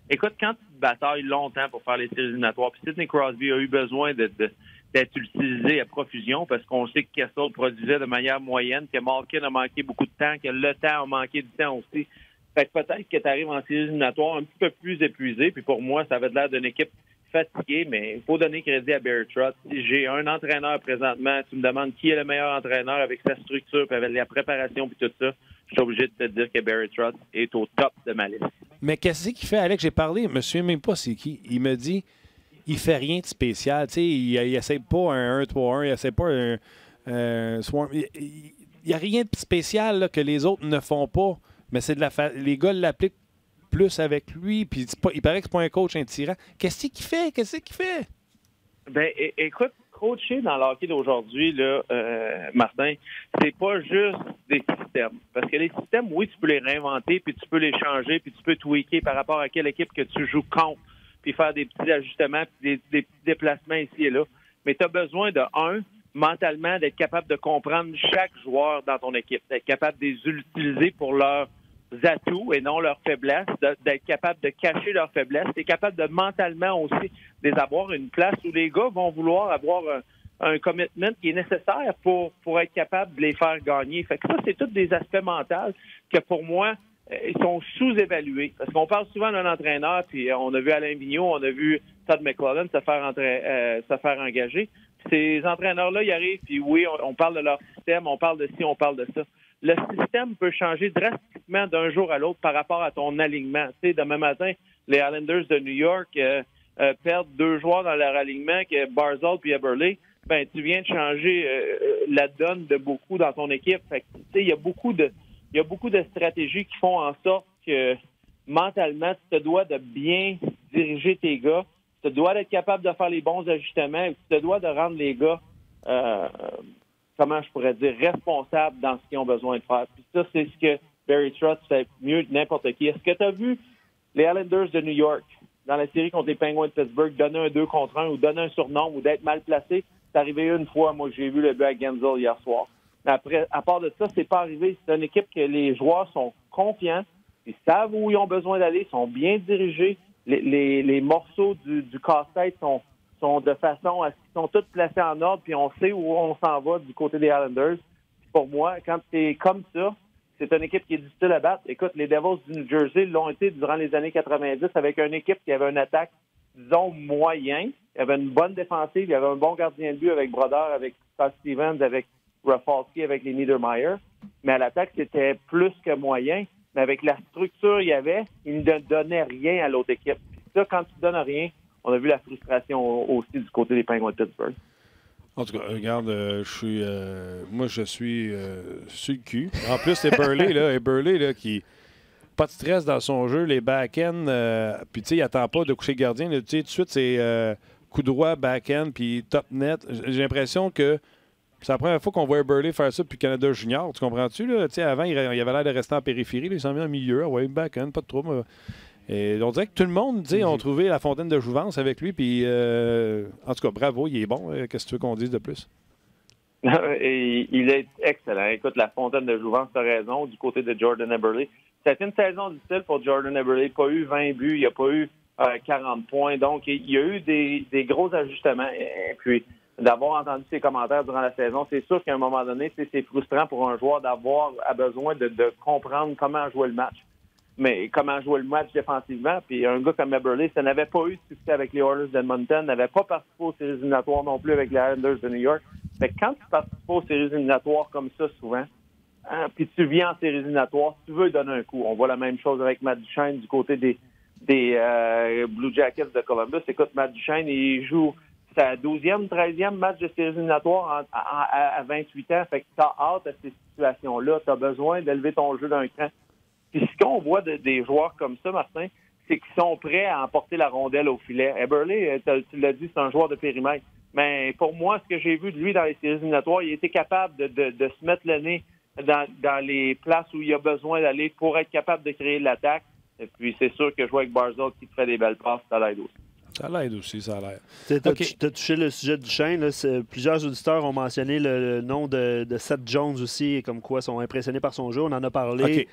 Écoute, quand tu batalles longtemps pour faire les séries éliminatoires, puis Sidney Crosby a eu besoin d'être utilisé à profusion parce qu'on sait que Kessel produisait de manière moyenne, que Malkin a manqué beaucoup de temps, que le temps a manqué du temps aussi. Fait que peut-être que tu arrives en séries éliminatoires un petit peu plus épuisé. Puis pour moi, ça avait l'air d'une équipe fatiguée, mais il faut donner crédit à Barry Trotz. Si j'ai un entraîneur présentement, tu me demandes qui est le meilleur entraîneur avec sa structure, puis avec la préparation, puis tout ça, je suis obligé de te dire que Barry Trotz est au top de ma liste. Mais qu'est-ce qu'il fait, Alex? J'ai parlé, je me souviens même pas c'est qui. Il me dit, il fait rien de spécial. Tu sais, il essaie pas un 1-3-1, il essaie pas un swarm. Il n'y a rien de spécial là, que les autres ne font pas. Mais c'est les gars l'appliquent plus avec lui, puis il paraît que c'est pas un coach, un tyran. Qu'est-ce qu'il fait? Ben, écoute, coacher dans l'hockey d'aujourd'hui, là, Martin, c'est pas juste des systèmes. Parce que les systèmes, oui, tu peux les réinventer, puis tu peux les changer, puis tu peux tweaker par rapport à quelle équipe que tu joues contre, puis faire des petits ajustements, puis des petits déplacements ici et là. Mais tu as besoin mentalement, d'être capable de comprendre chaque joueur dans ton équipe, d'être capable de les utiliser pour leurs atouts et non leurs faiblesses, d'être capable de cacher leurs faiblesses. Tu es capable de mentalement aussi les avoir une place où les gars vont vouloir avoir un commitment qui est nécessaire pour être capable de les faire gagner. Fait que ça, c'est tous des aspects mentaux que pour moi, ils sont sous-évalués. Parce qu'on parle souvent d'un entraîneur, puis on a vu Alain Vigneault, on a vu Todd McLellan se faire engager. Puis ces entraîneurs-là, ils arrivent, puis oui, on parle de leur système, on parle de ci, on parle de ça. Le système peut changer drastiquement d'un jour à l'autre par rapport à ton alignement. Tu sais, demain matin, les Islanders de New York perdent 2 joueurs dans leur alignement, que Barzal puis Eberle. Ben, tu viens de changer la donne de beaucoup dans ton équipe. Fait que, tu sais, il y a beaucoup de stratégies qui font en sorte que mentalement, tu te dois de bien diriger tes gars. Tu te dois d'être capable de faire les bons ajustements. Et tu te dois de rendre les gars comment je pourrais dire, responsables dans ce qu'ils ont besoin de faire. Puis ça, c'est ce que Barry Trotz fait mieux que n'importe qui. Est-ce que tu as vu les Islanders de New York, dans la série contre les Penguins de Pittsburgh, donner un 2 contre 1 ou donner un surnombre ou d'être mal placé? C'est arrivé une fois. Moi, j'ai vu le but à Gensel hier soir. Mais après, à part de ça, c'est pas arrivé. C'est une équipe que les joueurs sont confiants, ils savent où ils ont besoin d'aller, sont bien dirigés. Les morceaux du casse-tête sont de façon à ce qu'ils sont tous placés en ordre, puis on sait où on s'en va du côté des Islanders. Pour moi, quand c'est comme ça, c'est une équipe qui est difficile à battre. Écoute, les Devils du New Jersey l'ont été durant les années 90 avec une équipe qui avait une attaque, disons, moyen. Il y avait une bonne défensive, il y avait un bon gardien de but avec Brodeur, avec Scott Stevens, avec Rafalski, avec les Niedermayer. Mais à l'attaque, c'était plus que moyen. Mais avec la structure qu'il y avait, il ne donnait rien à l'autre équipe. Puis ça, quand tu ne donnes rien, on a vu la frustration aussi du côté des Penguins de Pittsburgh. En tout cas, regarde, moi, je suis sur le cul. En plus, Eberle, là, qui... Pas de stress dans son jeu, les back-end. Puis, tu sais, il n'attend pas de coucher le gardien. Tu sais, tout de suite, c'est coup droit, back-end, puis top net. J'ai l'impression que c'est la première fois qu'on voit Eberle faire ça depuis Canada Junior. Tu comprends-tu? Là? Tu sais, avant, il avait l'air de rester en périphérie. Là, il s'en vient en milieu. Ouais, back-end, pas de trouble. Et on dirait que tout le monde, ont trouvé la fontaine de jouvence avec lui. Puis, en tout cas, bravo, il est bon. Qu'est-ce que tu veux qu'on dise de plus? Et il est excellent. Écoute, la fontaine de jouvence, tu as raison, du côté de Jordan Eberle. C'était une saison difficile pour Jordan Eberle. Il n'a pas eu 20 buts, il n'a pas eu 40 points. Donc, il y a eu des gros ajustements. Et puis, d'avoir entendu ses commentaires durant la saison, c'est sûr qu'à un moment donné, c'est frustrant pour un joueur d'avoir besoin de comprendre comment jouer le match. Mais comment jouer le match défensivement. Puis un gars comme Eberle, ça n'avait pas eu de succès avec les Oilers d'Edmonton, n'avait pas participé aux séries éliminatoires non plus avec les Islanders de New York. Fait que quand tu participes aux séries éliminatoires comme ça souvent, puis tu viens en séries éliminatoires, tu veux donner un coup. On voit la même chose avec Matt Duchene du côté des Blue Jackets de Columbus. Écoute, Matt Duchene, il joue sa 12e, 13e match de séries éliminatoires à 28 ans. Fait que tu as hâte à ces situations-là. Tu as besoin d'élever ton jeu d'un cran. Puis ce qu'on voit des joueurs comme ça, Martin, c'est qu'ils sont prêts à emporter la rondelle au filet. Eberle, tu l'as dit, c'est un joueur de périmètre. Mais pour moi, ce que j'ai vu de lui dans les séries éliminatoires, il était capable de se mettre le nez dans les places où il a besoin d'aller pour être capable de créer l'attaque. Et puis c'est sûr que jouer avec Barzal qui te fait des belles passes, ça l'aide aussi. Ça l'aide aussi, ça a l'air. Tu as touché le sujet du chêne. Plusieurs auditeurs ont mentionné le nom de Seth Jones aussi, comme quoi ils sont impressionnés par son jeu. On en a parlé. Okay.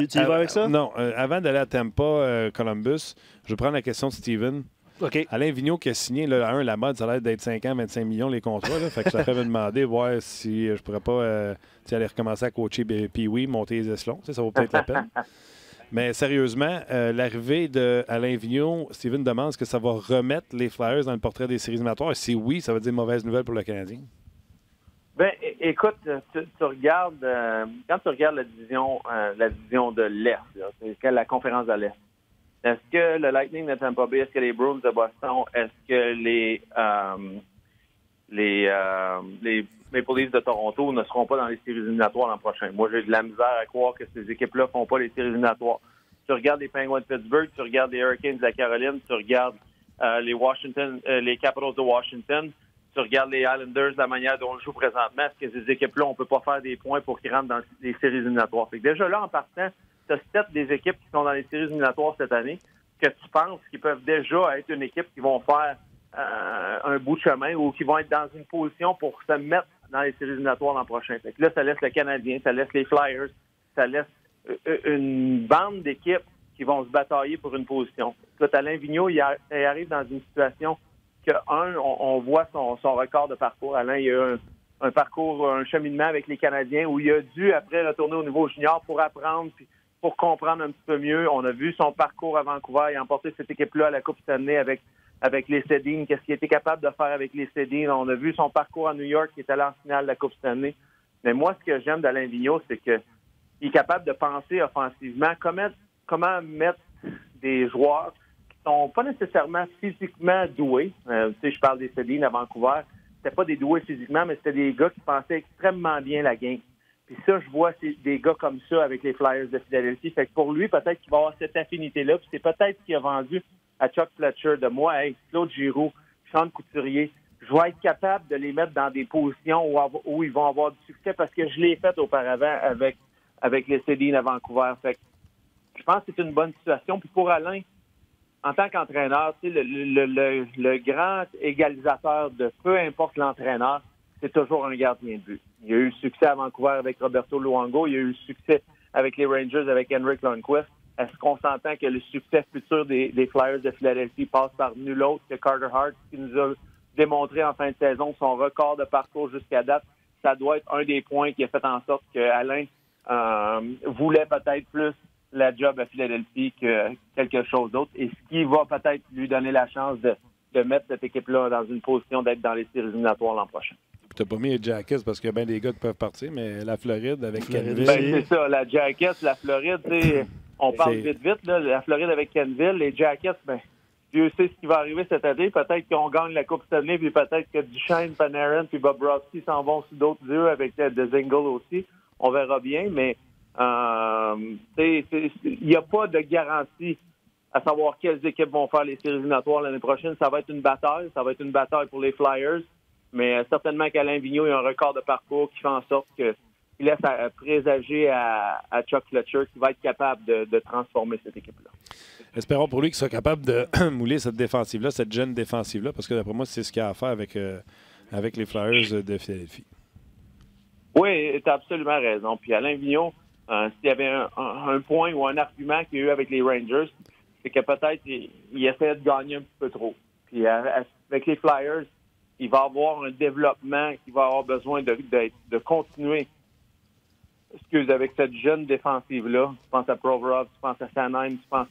Tu y vas avec ça? Non. Avant d'aller à Tampa, Columbus, je vais prendre la question de Steven. Okay. Alain Vigneault qui a signé, là, la mode, ça a l'air d'être 5 ans, 25 millions les contrats. Là, fait que ça fait me demander, voir si je pourrais pas aller recommencer à coacher Pee-Wee, monter les échelons. Ça vaut peut-être la peine. Mais sérieusement, l'arrivée d'Alain Vigneault, Steven demande est-ce que ça va remettre les Flyers dans le portrait des séries éliminatoires? Si oui, ça veut dire mauvaise nouvelle pour le Canadien. Ben, écoute, tu regardes, quand tu regardes la division de l'Est, c'est la conférence de l'Est, est-ce que le Lightning de Tampa Bay, est-ce que les Bruins de Boston, est-ce que les Maple Leafs de Toronto ne seront pas dans les séries éliminatoires l'an prochain? Moi, j'ai de la misère à croire que ces équipes-là ne font pas les séries éliminatoires. Tu regardes les Penguins de Pittsburgh, tu regardes les Hurricanes de la Caroline, tu regardes les Capitals de Washington, tu regardes les Islanders, la manière dont on joue présentement, est-ce que ces équipes-là, on ne peut pas faire des points pour qu'ils rentrent dans les séries éliminatoires? Fait que déjà là, en partant, tu as 7 des équipes qui sont dans les séries éliminatoires cette année, que tu penses qu'ils peuvent déjà être une équipe qui vont faire un bout de chemin ou qui vont être dans une position pour se mettre dans les séries éliminatoires l'an prochain. Fait que là, ça laisse le Canadien, ça laisse les Flyers, ça laisse une bande d'équipes qui vont se batailler pour une position. Là, Alain Vigneault, il arrive dans une situation que, on voit son record de parcours. Alain, il a eu un parcours, un cheminement avec les Canadiens où il a dû, après, retourner au niveau junior pour apprendre puis pour comprendre un petit peu mieux. On a vu son parcours à Vancouver. Il a emporté cette équipe-là à la Coupe Stanley avec les Sedins. Qu'est-ce qu'il était capable de faire avec les Sedins? On a vu son parcours à New York qui est allé en finale de la Coupe Stanley. Mais moi, ce que j'aime d'Alain Vigneault, c'est qu'il est capable de penser offensivement comment mettre des joueurs qui sont pas nécessairement physiquement doués. Je parle des Sedins à Vancouver. C'était pas des doués physiquement, mais c'était des gars qui pensaient extrêmement bien la game. Puis ça, je vois des gars comme ça avec les Flyers de Philadelphie. Fait que pour lui, peut-être qu'il va avoir cette affinité-là. Puis c'est peut-être ce qu'il a vendu à Chuck Fletcher de moi, Claude Giroux, Sean Couturier. Je vais être capable de les mettre dans des positions où ils vont avoir du succès parce que je l'ai fait auparavant avec les Sedins à Vancouver. Fait que je pense que c'est une bonne situation. Puis pour Alain, en tant qu'entraîneur, tu sais, le grand égalisateur de peu importe l'entraîneur, c'est toujours un gardien de but. Il y a eu succès à Vancouver avec Roberto Luongo. Il y a eu succès avec les Rangers avec Henrik Lundqvist. Est-ce qu'on s'entend que le succès futur des Flyers de Philadelphie passe par nul autre que Carter Hart, qui nous a démontré en fin de saison son record de parcours jusqu'à date? Ça doit être un des points qui a fait en sorte que Alain voulait peut-être plus la job à Philadelphie que quelque chose d'autre. Et ce qui va peut-être lui donner la chance de mettre cette équipe-là dans une position d'être dans les séries éliminatoires l'an prochain. Tu n'as pas mis les Jackets parce qu'il y a bien des gars qui peuvent partir, mais la Floride avec Kenville. C'est ça, la Jackets, la Floride, on parle vite, là, la Floride avec Kenville, les Jackets, Dieu sait ce qui va arriver cette année. Peut-être qu'on gagne la Coupe Stanley, puis peut-être que Duchesne, Panarin, puis Bobrovsky s'en vont sur d'autres yeux avec de Zingle aussi. On verra bien, mais il n'y a pas de garantie à savoir quelles équipes vont faire les séries éliminatoires l'année prochaine. Ça va être une bataille. Ça va être une bataille pour les Flyers. Mais certainement qu'Alain Vigneault a un record de parcours qui fait en sorte qu'il laisse présager à Chuck Fletcher qui va être capable de transformer cette équipe-là. Espérons pour lui qu'il soit capable de mouler cette défensive-là, cette jeune défensive-là, parce que d'après moi, c'est ce qu'il a à faire avec les Flyers de Philadelphie. Oui, tu as absolument raison. Puis Alain Vigneault, s'il y avait un point ou un argument qu'il y a eu avec les Rangers, c'est que peut-être il essayait de gagner un petit peu trop. Puis avec les Flyers, il va avoir un développement qui va avoir besoin de continuer. Avec cette jeune défensive-là, tu penses à Provorov, tu penses à Sanheim, tu penses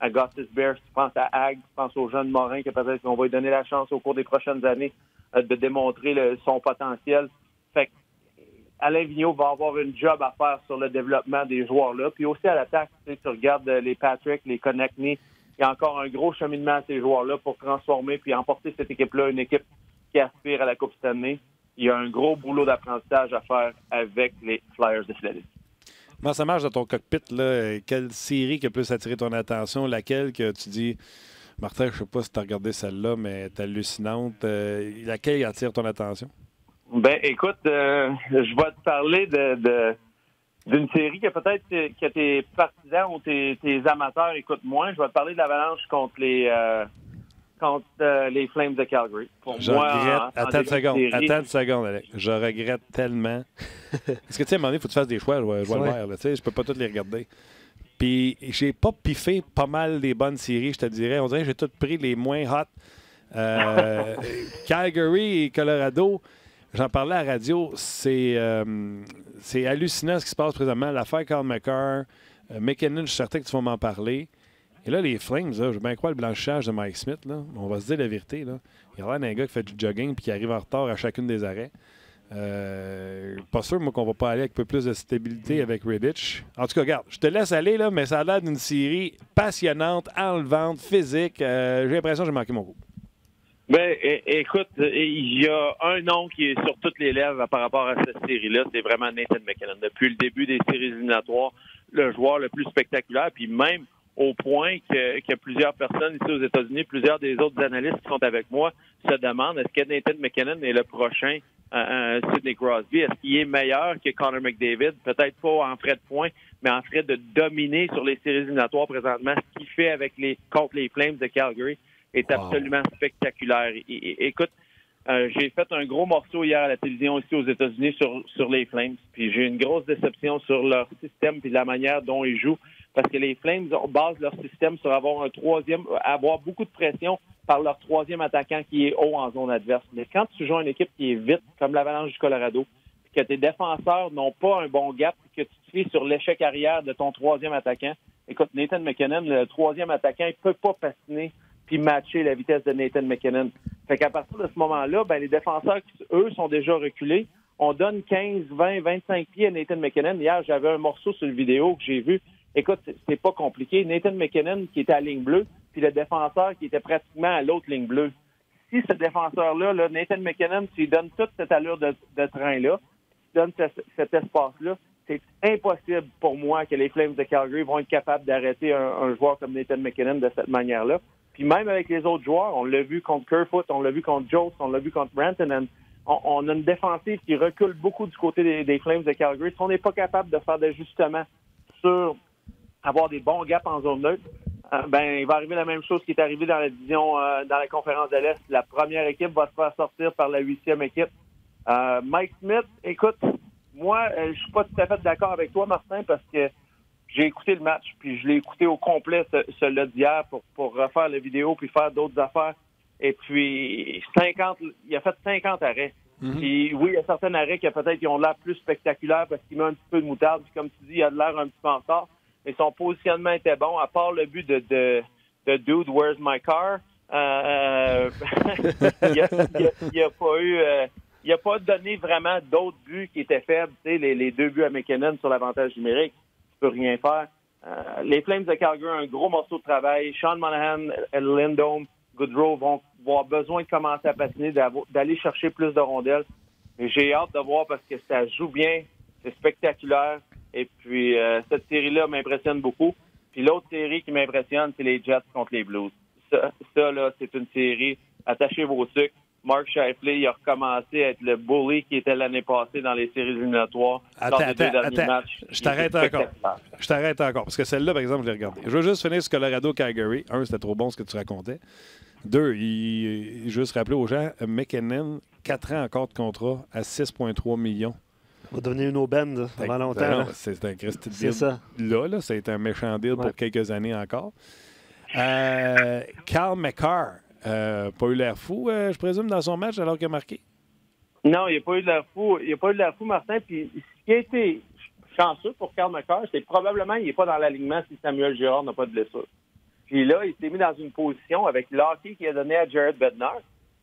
à Gostis Bears, tu penses à Hag, tu penses aux jeunes Morin, que peut-être qu'on va lui donner la chance au cours des prochaines années de démontrer son potentiel. Fait que Alain Vigneault va avoir une job à faire sur le développement des joueurs-là. Puis aussi à l'attaque, tu regardes les Patrick, les Konechny, il y a encore un gros cheminement à ces joueurs-là pour transformer puis emporter cette équipe-là, une équipe qui aspire à la Coupe Stanley. Il y a un gros boulot d'apprentissage à faire avec les Flyers de Philadelphie. Comment ça marche dans ton cockpit, là? Quelle série qui a plus attiré ton attention? Laquelle que tu dis, Martin, je ne sais pas si tu as regardé celle-là, mais elle est hallucinante. Laquelle attire ton attention? Ben, écoute, je vais te parler d'une série que peut-être que tes partisans ou tes amateurs écoutent moins. Je vais te parler de l'Avalanche contre les contre les Flames de Calgary. Pour je moi, regrette. Attends une seconde, Alex. Je regrette tellement. Parce que, tu sais, à un moment donné, il faut que tu fasses des choix. Je vais le faire. Tu sais, je peux pas tous les regarder. Puis, j'ai pas piffé pas mal des bonnes séries, je te dirais. On dirait que j'ai tout pris les moins hot. Calgary et Colorado, j'en parlais à la radio. C'est hallucinant ce qui se passe présentement. L'affaire Carl McCarr, McKinnon, je suis certain que tu vas m'en parler. Et là, les Flames, là, je vais bien croire le blanchissage de Mike Smith. Là. On va se dire la vérité. Là. Il y a l'air d'un gars qui fait du jogging et qui arrive en retard à chacune des arrêts. Pas sûr, moi, qu'on va pas aller avec un peu plus de stabilité avec Riddich. En tout cas, regarde, je te laisse aller, là, mais ça a l'air d'une série passionnante, enlevante, physique. J'ai l'impression que j'ai manqué mon coup. Ben, écoute, il y a un nom qui est sur toutes les lèvres par rapport à cette série-là, c'est vraiment Nathan McKinnon. Depuis le début des séries éliminatoires, le joueur le plus spectaculaire, puis même au point que plusieurs personnes ici aux États-Unis, plusieurs des autres analystes qui sont avec moi, se demandent est-ce que Nathan McKinnon est le prochain Sidney Crosby? Est-ce qu'il est meilleur que Connor McDavid? Peut-être pas en frais de points, mais en frais de dominer sur les séries éliminatoires présentement. Ce qu'il fait contre les Flames de Calgary est absolument spectaculaire. Écoute, j'ai fait un gros morceau hier à la télévision ici aux États-Unis sur les Flames, puis j'ai une grosse déception sur leur système et la manière dont ils jouent, parce que les Flames basent leur système sur avoir beaucoup de pression par leur troisième attaquant qui est haut en zone adverse. Mais quand tu joues une équipe qui est vite, comme l'Avalanche du Colorado, puis que tes défenseurs n'ont pas un bon gap, puis que tu te fies sur l'échec arrière de ton troisième attaquant, écoute, Nathan McKinnon, le troisième attaquant, il peut pas patiner puis matcher la vitesse de Nathan McKinnon. Fait qu'à partir de ce moment-là, ben les défenseurs, eux, sont déjà reculés. On donne 15, 20, 25 pieds à Nathan McKinnon. Hier, j'avais un morceau sur le vidéo que j'ai vu. Écoute, c'est pas compliqué. Nathan McKinnon qui était à la ligne bleue, puis le défenseur qui était pratiquement à l'autre ligne bleue. Si ce défenseur-là, là, Nathan McKinnon, s'il donne toute cette allure de train-là, s'il donne cet espace-là, c'est impossible pour moi que les Flames de Calgary vont être capables d'arrêter un joueur comme Nathan McKinnon de cette manière-là. Puis même avec les autres joueurs, on l'a vu contre Kerfoot, on l'a vu contre Jost, on l'a vu contre Rantanen, on a une défensive qui recule beaucoup du côté des Flames de Calgary. Si on n'est pas capable de faire d'ajustements sur avoir des bons gaps en zone neutre, il va arriver la même chose qui est arrivé dans la division, dans la conférence de l'Est. La première équipe va se faire sortir par la 8e équipe. Mike Smith, écoute, moi, je suis pas tout à fait d'accord avec toi, Martin, parce que j'ai écouté le match, puis je l'ai écouté au complet, celui-là d'hier, pour refaire la vidéo, puis faire d'autres affaires. Et puis, il a fait 50 arrêts. Mm-hmm. Puis oui, il y a certains arrêts qui peut-être ont l'air plus spectaculaires parce qu'il met un petit peu de moutarde. Puis comme tu dis, il a de l'air un petit peu en retard. Mais son positionnement était bon, à part le but de Dude, Where's My Car? Il a pas donné vraiment d'autres buts qui étaient faibles. Tu sais, les deux buts à McKinnon sur l'avantage numérique, tu peux rien faire. Les Flames de Calgary ont un gros morceau de travail. Sean Monahan, Lindholm, Goodrow vont avoir besoin de commencer à patiner, d'aller chercher plus de rondelles. Et j'ai hâte de voir parce que ça joue bien, c'est spectaculaire. Et puis, cette série-là m'impressionne beaucoup. Puis l'autre série qui m'impressionne, c'est les Jets contre les Blues. Ça là, c'est une série. Attachez vos sucres. Mark Scheifele, il a recommencé à être le bully qui était l'année passée dans les séries éliminatoires. Attends. Matchs, je t'arrête encore. Parce que celle-là, par exemple, je l'ai regardée. Je veux juste finir ce Colorado-Calgary. Un, c'était trop bon ce que tu racontais. Deux, juste rappeler aux gens, McKinnon, 4 ans encore de contrat à 6,3 millions. On va devenir une aubaine pendant longtemps. C'est un Christy deal. Ça. Là, c'est un méchant deal pour quelques années encore. Carl McCarr, pas eu l'air fou, je présume, dans son match alors qu'il a marqué? Non, il n'a pas eu de l'air fou. Il n'a pas eu de l'air fou, Martin. Puis ce qui a été chanceux pour Carl McCarr, c'est probablement qu'il n'est pas dans l'alignement si Samuel Girard n'a pas de blessure. Puis là, il s'est mis dans une position avec l'hockey qu'il a donné à Jared Bednar,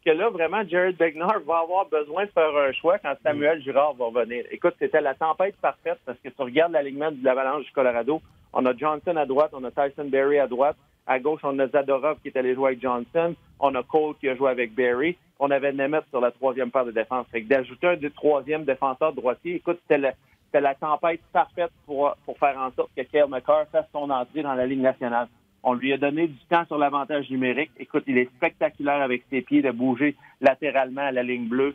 que là, vraiment, Jared Bednar va avoir besoin de faire un choix quand Samuel Girard va revenir. Écoute, c'était la tempête parfaite parce que tu regardes l'alignement de l'Avalanche du Colorado. On a Johnson à droite, on a Tyson Barrie à droite. À gauche, on a Zadorov qui est allé jouer avec Johnson. On a Cole qui a joué avec Barrie. On avait Nemeth sur la troisième paire de défense. Fait que d'ajouter un troisième défenseur droitier, écoute, c'était la tempête parfaite pour faire en sorte que Cale McCarr fasse son entrée dans la Ligue nationale. On lui a donné du temps sur l'avantage numérique. Écoute, il est spectaculaire avec ses pieds de bouger latéralement à la ligne bleue.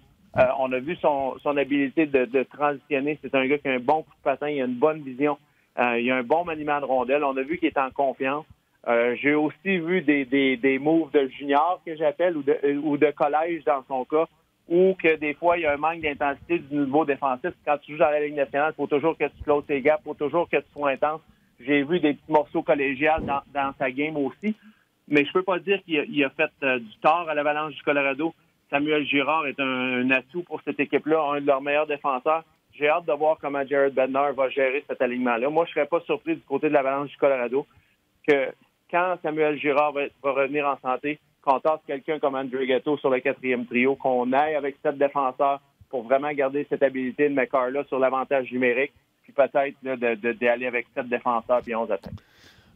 On a vu son habilité de transitionner. C'est un gars qui a un bon coup de patin, il a une bonne vision. Il a un bon maniement de rondelle. On a vu qu'il est en confiance. J'ai aussi vu des moves de junior que j'appelle ou de collège dans son cas, où que des fois il y a un manque d'intensité du niveau défensif. Quand tu joues dans la Ligue nationale, il faut toujours que tu closes tes gaps, il faut toujours que tu sois intense. J'ai vu des petits morceaux collégiales dans sa game aussi, mais je peux pas dire qu'il a fait du tort à l'Avalanche du Colorado. Samuel Girard est un atout pour cette équipe-là, un de leurs meilleurs défenseurs. J'ai hâte de voir comment Jared Bednar va gérer cet alignement-là. Moi, je serais pas surpris du côté de l'Avalanche du Colorado que quand Samuel Girard va revenir en santé, qu'on tasse quelqu'un comme André Ghetto sur le 4e trio, qu'on aille avec 7 défenseurs pour vraiment garder cette habilité de McCarr-là sur l'avantage numérique, puis peut-être d'aller avec 7 défenseurs puis 11 attaques.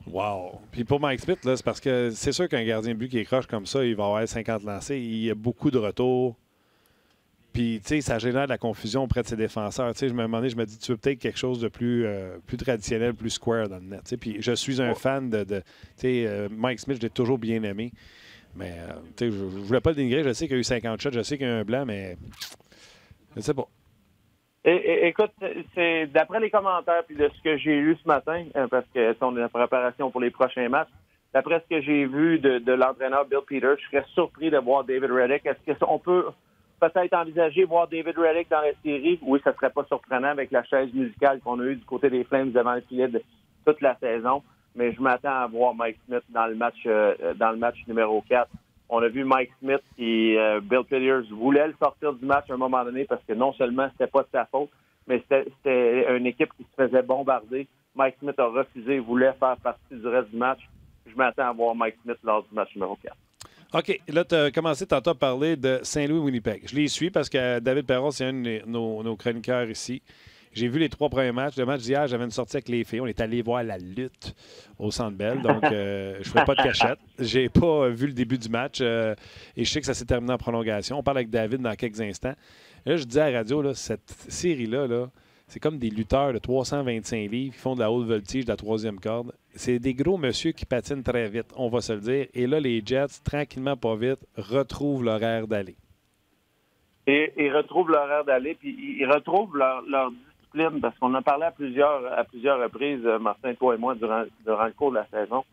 Wow! Puis pour Mike Smith, c'est parce que c'est sûr qu'un gardien de but qui est croche comme ça, il va avoir 50 lancés. Il y a beaucoup de retours. Puis, tu sais, ça génère de la confusion auprès de ses défenseurs. Tu sais, je me dis, tu veux peut-être quelque chose de plus traditionnel, plus square dans le net. Tu sais, puis je suis un fan de tu sais, Mike Smith, je l'ai toujours bien aimé. Mais, tu sais, je voulais pas le dénigrer. Je sais qu'il y a eu 50 shots, je sais qu'il y a eu un blanc, mais je sais pas. Écoute, c'est d'après les commentaires puis de ce que j'ai lu ce matin, parce que c'est la préparation pour les prochains matchs, d'après ce que j'ai vu de l'entraîneur Bill Peters, je serais surpris de voir David Reddick. Est-ce qu'on peut peut-être envisager voir David Reddick dans la série? Oui, ça serait pas surprenant avec la chaise musicale qu'on a eue du côté des Flames devant le filet de toute la saison. Mais je m'attends à voir Mike Smith dans le match numéro 4. On a vu Mike Smith et Bill Peters voulaient le sortir du match à un moment donné parce que non seulement c'était pas de sa faute, mais c'était une équipe qui se faisait bombarder. Mike Smith a refusé, voulait faire partie du reste du match. Je m'attends à voir Mike Smith lors du match numéro 4. OK. Là, tu as commencé tantôt à parler de Saint-Louis-Winnipeg. Je les suis parce que David Perron, c'est un de nos chroniqueurs ici. J'ai vu les 3 premiers matchs. Le match d'hier, j'avais une sortie avec les filles. On est allé voir la lutte au Centre Bell. Donc, je ne ferai pas de cachette. J'ai pas vu le début du match. Et je sais que ça s'est terminé en prolongation. On parle avec David dans quelques instants. Là, je dis à la radio, là, cette série-là, c'est comme des lutteurs de 325 livres qui font de la haute voltige de la 3e corde. C'est des gros monsieur qui patinent très vite, on va se le dire. Et là, les Jets, tranquillement, pas vite, retrouvent l'horaire d'aller. Et ils retrouvent l'horaire d'aller, puis ils retrouvent leur discipline, parce qu'on en a parlé à plusieurs reprises, Martin, toi et moi, durant le cours de la saison.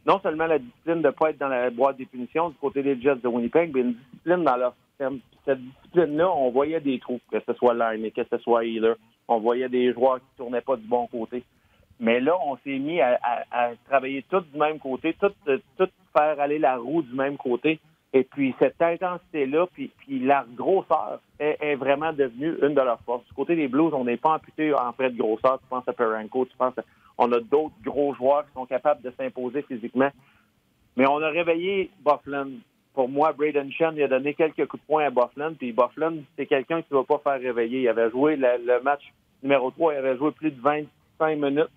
Non seulement la discipline de ne pas être dans la boîte des punitions du côté des Jets de Winnipeg, mais une discipline dans leur système. Cette discipline-là, on voyait des trous, que ce soit Line, que ce soit Healer. On voyait des joueurs qui ne tournaient pas du bon côté. Mais là, on s'est mis à travailler tous du même côté, tout faire aller la roue du même côté. Et puis, cette intensité-là, puis la grosseur est vraiment devenue une de leurs forces. Du côté des Blues, on n'est pas amputé en frais de grosseur. Tu penses à Perenko, on a d'autres gros joueurs qui sont capables de s'imposer physiquement. Mais on a réveillé Byfuglien. Pour moi, Braden Shen, il a donné quelques coups de poing à Byfuglien. Puis Byfuglien, c'est quelqu'un qui ne va pas faire réveiller. Il avait joué le match numéro 3, il avait joué plus de 25 minutes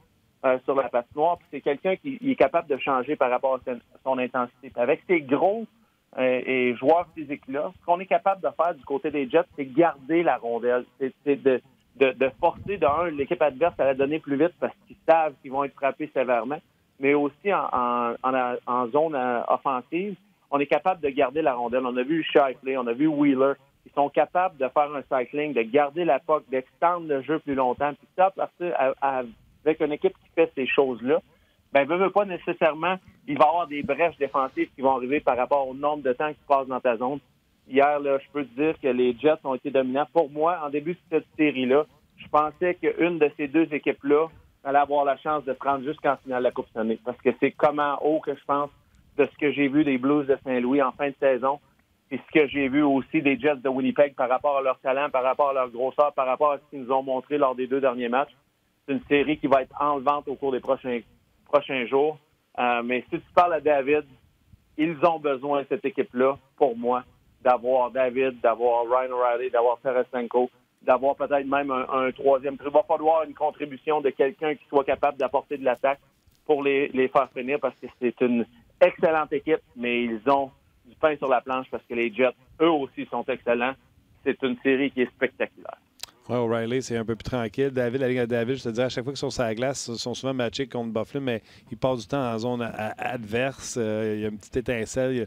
sur la patinoire. Puis c'est quelqu'un qui est capable de changer par rapport à son intensité. Puis avec ces gros et joueurs physiques-là, ce qu'on est capable de faire du côté des Jets, c'est garder la rondelle. C'est de forcer l'équipe adverse à la donner plus vite parce qu'ils savent qu'ils vont être frappés sévèrement. Mais aussi en zone offensive, on est capable de garder la rondelle. On a vu Shifley, on a vu Wheeler. Ils sont capables de faire un cycling, de garder la puck, d'extendre le jeu plus longtemps. Puis ça, avec une équipe qui fait ces choses-là, veut pas nécessairement, il va y avoir des brèches défensives qui vont arriver par rapport au nombre de temps qui passe dans ta zone. Hier, là, je peux te dire que les Jets ont été dominants. Pour moi, en début de cette série-là, je pensais qu'une de ces deux équipes-là allait avoir la chance de prendre jusqu'en finale la Coupe Stanley. Parce que c'est comment haut que je pense de ce que j'ai vu des Blues de Saint-Louis en fin de saison et ce que j'ai vu aussi des Jets de Winnipeg par rapport à leur talent, par rapport à leur grosseur, par rapport à ce qu'ils nous ont montré lors des 2 derniers matchs. C'est une série qui va être enlevante au cours des prochains jours. Mais si tu parles à David, ils ont besoin, cette équipe-là, pour moi, d'avoir David, d'avoir Ryan O'Reilly, d'avoir Tarasenko, d'avoir peut-être même un troisième. Il va falloir une contribution de quelqu'un qui soit capable d'apporter de l'attaque pour les faire finir parce que c'est une excellente équipe, mais ils ont du pain sur la planche parce que les Jets, eux aussi, sont excellents. C'est une série qui est spectaculaire. Oui, O'Reilly, c'est un peu plus tranquille. David, la Ligue à David, je te dis, à chaque fois qu'ils sont sur la glace, ils sont souvent matchés contre Byfuglien, mais ils passent du temps en zone adverse. Il y a une petite étincelle. Ils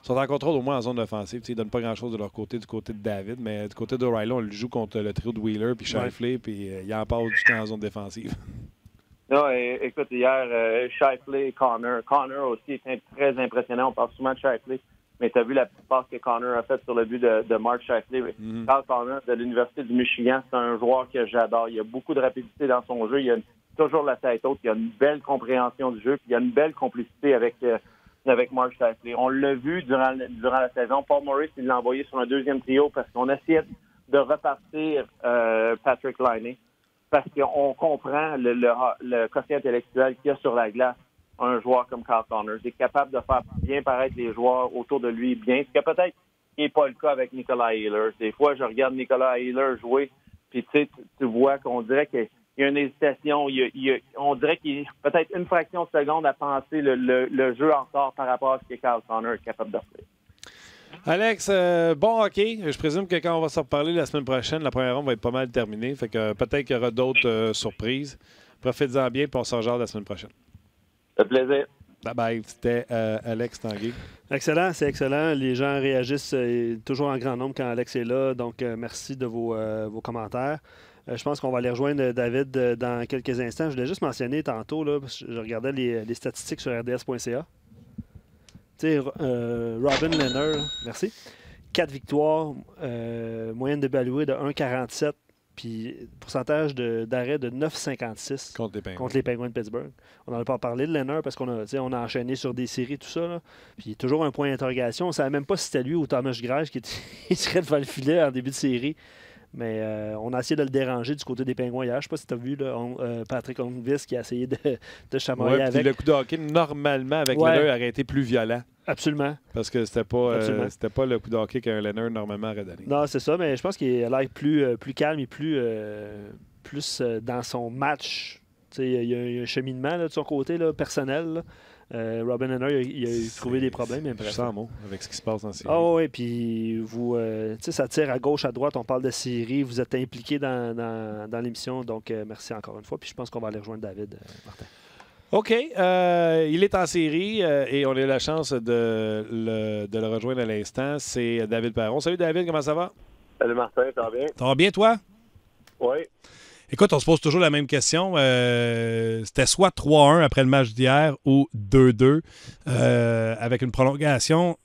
sont en contrôle au moins en zone offensive. Ils ne donnent pas grand-chose de leur côté, du côté de David, mais du côté d'O'Reilly, on le joue contre le trio de Wheeler puis Shifley, puis il en passe du temps en zone défensive. Non, écoute, hier, Shifley et Connor. Connor aussi était très impressionnant. On parle souvent de Shifley, mais tu as vu la petite passe que Connor a faite sur le but de Mark Shifley. Carl Connor de l'Université du Michigan, c'est un joueur que j'adore. Il a beaucoup de rapidité dans son jeu. Il a toujours la tête haute. Il a une belle compréhension du jeu. Puis il a une belle complicité avec Mark Shifley. On l'a vu durant la saison. Paul Maurice, il l'a envoyé sur un deuxième trio parce qu'on essayait de repartir Patrick Laine. Parce qu'on comprend le quotient intellectuel qu'il y a sur la glace, un joueur comme Carl Connor. Il est capable de faire bien paraître les joueurs autour de lui bien, ce que peut-être n'est pas le cas avec Nicolas Ehlers. Des fois, je regarde Nicolas Ehlers jouer, puis tu vois qu'on dirait qu'il y a une hésitation. On dirait qu'il y a peut-être une fraction de seconde à penser le jeu en retard par rapport à ce que Carl Connor est capable d'offrir. Alex, bon hockey. Je présume que quand on va se reparler la semaine prochaine, la première ronde va être pas mal terminée. Fait que peut-être qu'il y aura d'autres surprises. Profitez-en bien, puis on se rejoint la semaine prochaine. Ça fait plaisir. Bye-bye. C'était Alex Tanguay. Excellent, c'est excellent. Les gens réagissent toujours en grand nombre quand Alex est là. Donc, merci de vos commentaires. Je pense qu'on va aller rejoindre David dans quelques instants. Je voulais juste mentionner tantôt, là, parce que je regardais les statistiques sur rds.ca. Tu sais, Robin Lehner, merci. 4 victoires, moyenne de balouée de 1,47, puis pourcentage d'arrêt de 9,56 contre les Penguins de Pittsburgh. On n'en a pas parlé de Lehner parce qu'on a enchaîné sur des séries, tout ça. Là. Puis toujours un point d'interrogation. On ne savait même pas si c'était lui ou Thomas Greiss qui serait devant le filet en début de série. Mais on a essayé de le déranger du côté des Pingouins hier. Je ne sais pas si tu as vu là, Patrick Holmqvist qui a essayé de chamoyer avec. Le coup de hockey, normalement, avec Lehner, aurait été plus violent. Absolument. Parce que c'était pas le coup de hockey qu'un Lehner normalement aurait donné. Non, c'est ça, mais je pense qu'il a l'air plus calme et plus dans son match. Il y a un cheminement là, de son côté là, personnel. Là. Robin Lehner, il a trouvé des problèmes. Je sens mot avec ce qui se passe en série. Ah oui, puis vous, ça tire à gauche, à droite. On parle de série. Vous êtes impliqués dans l'émission. Donc, merci encore une fois. Puis je pense qu'on va aller rejoindre David, Martin. OK. Il est en série et on a eu la chance de le rejoindre à l'instant. C'est David Perron. Salut David, comment ça va? Salut Martin, ça va bien? Ça va bien, toi? Oui. Écoute, on se pose toujours la même question. C'était soit 3-1 après le match d'hier ou 2-2 avec une prolongation.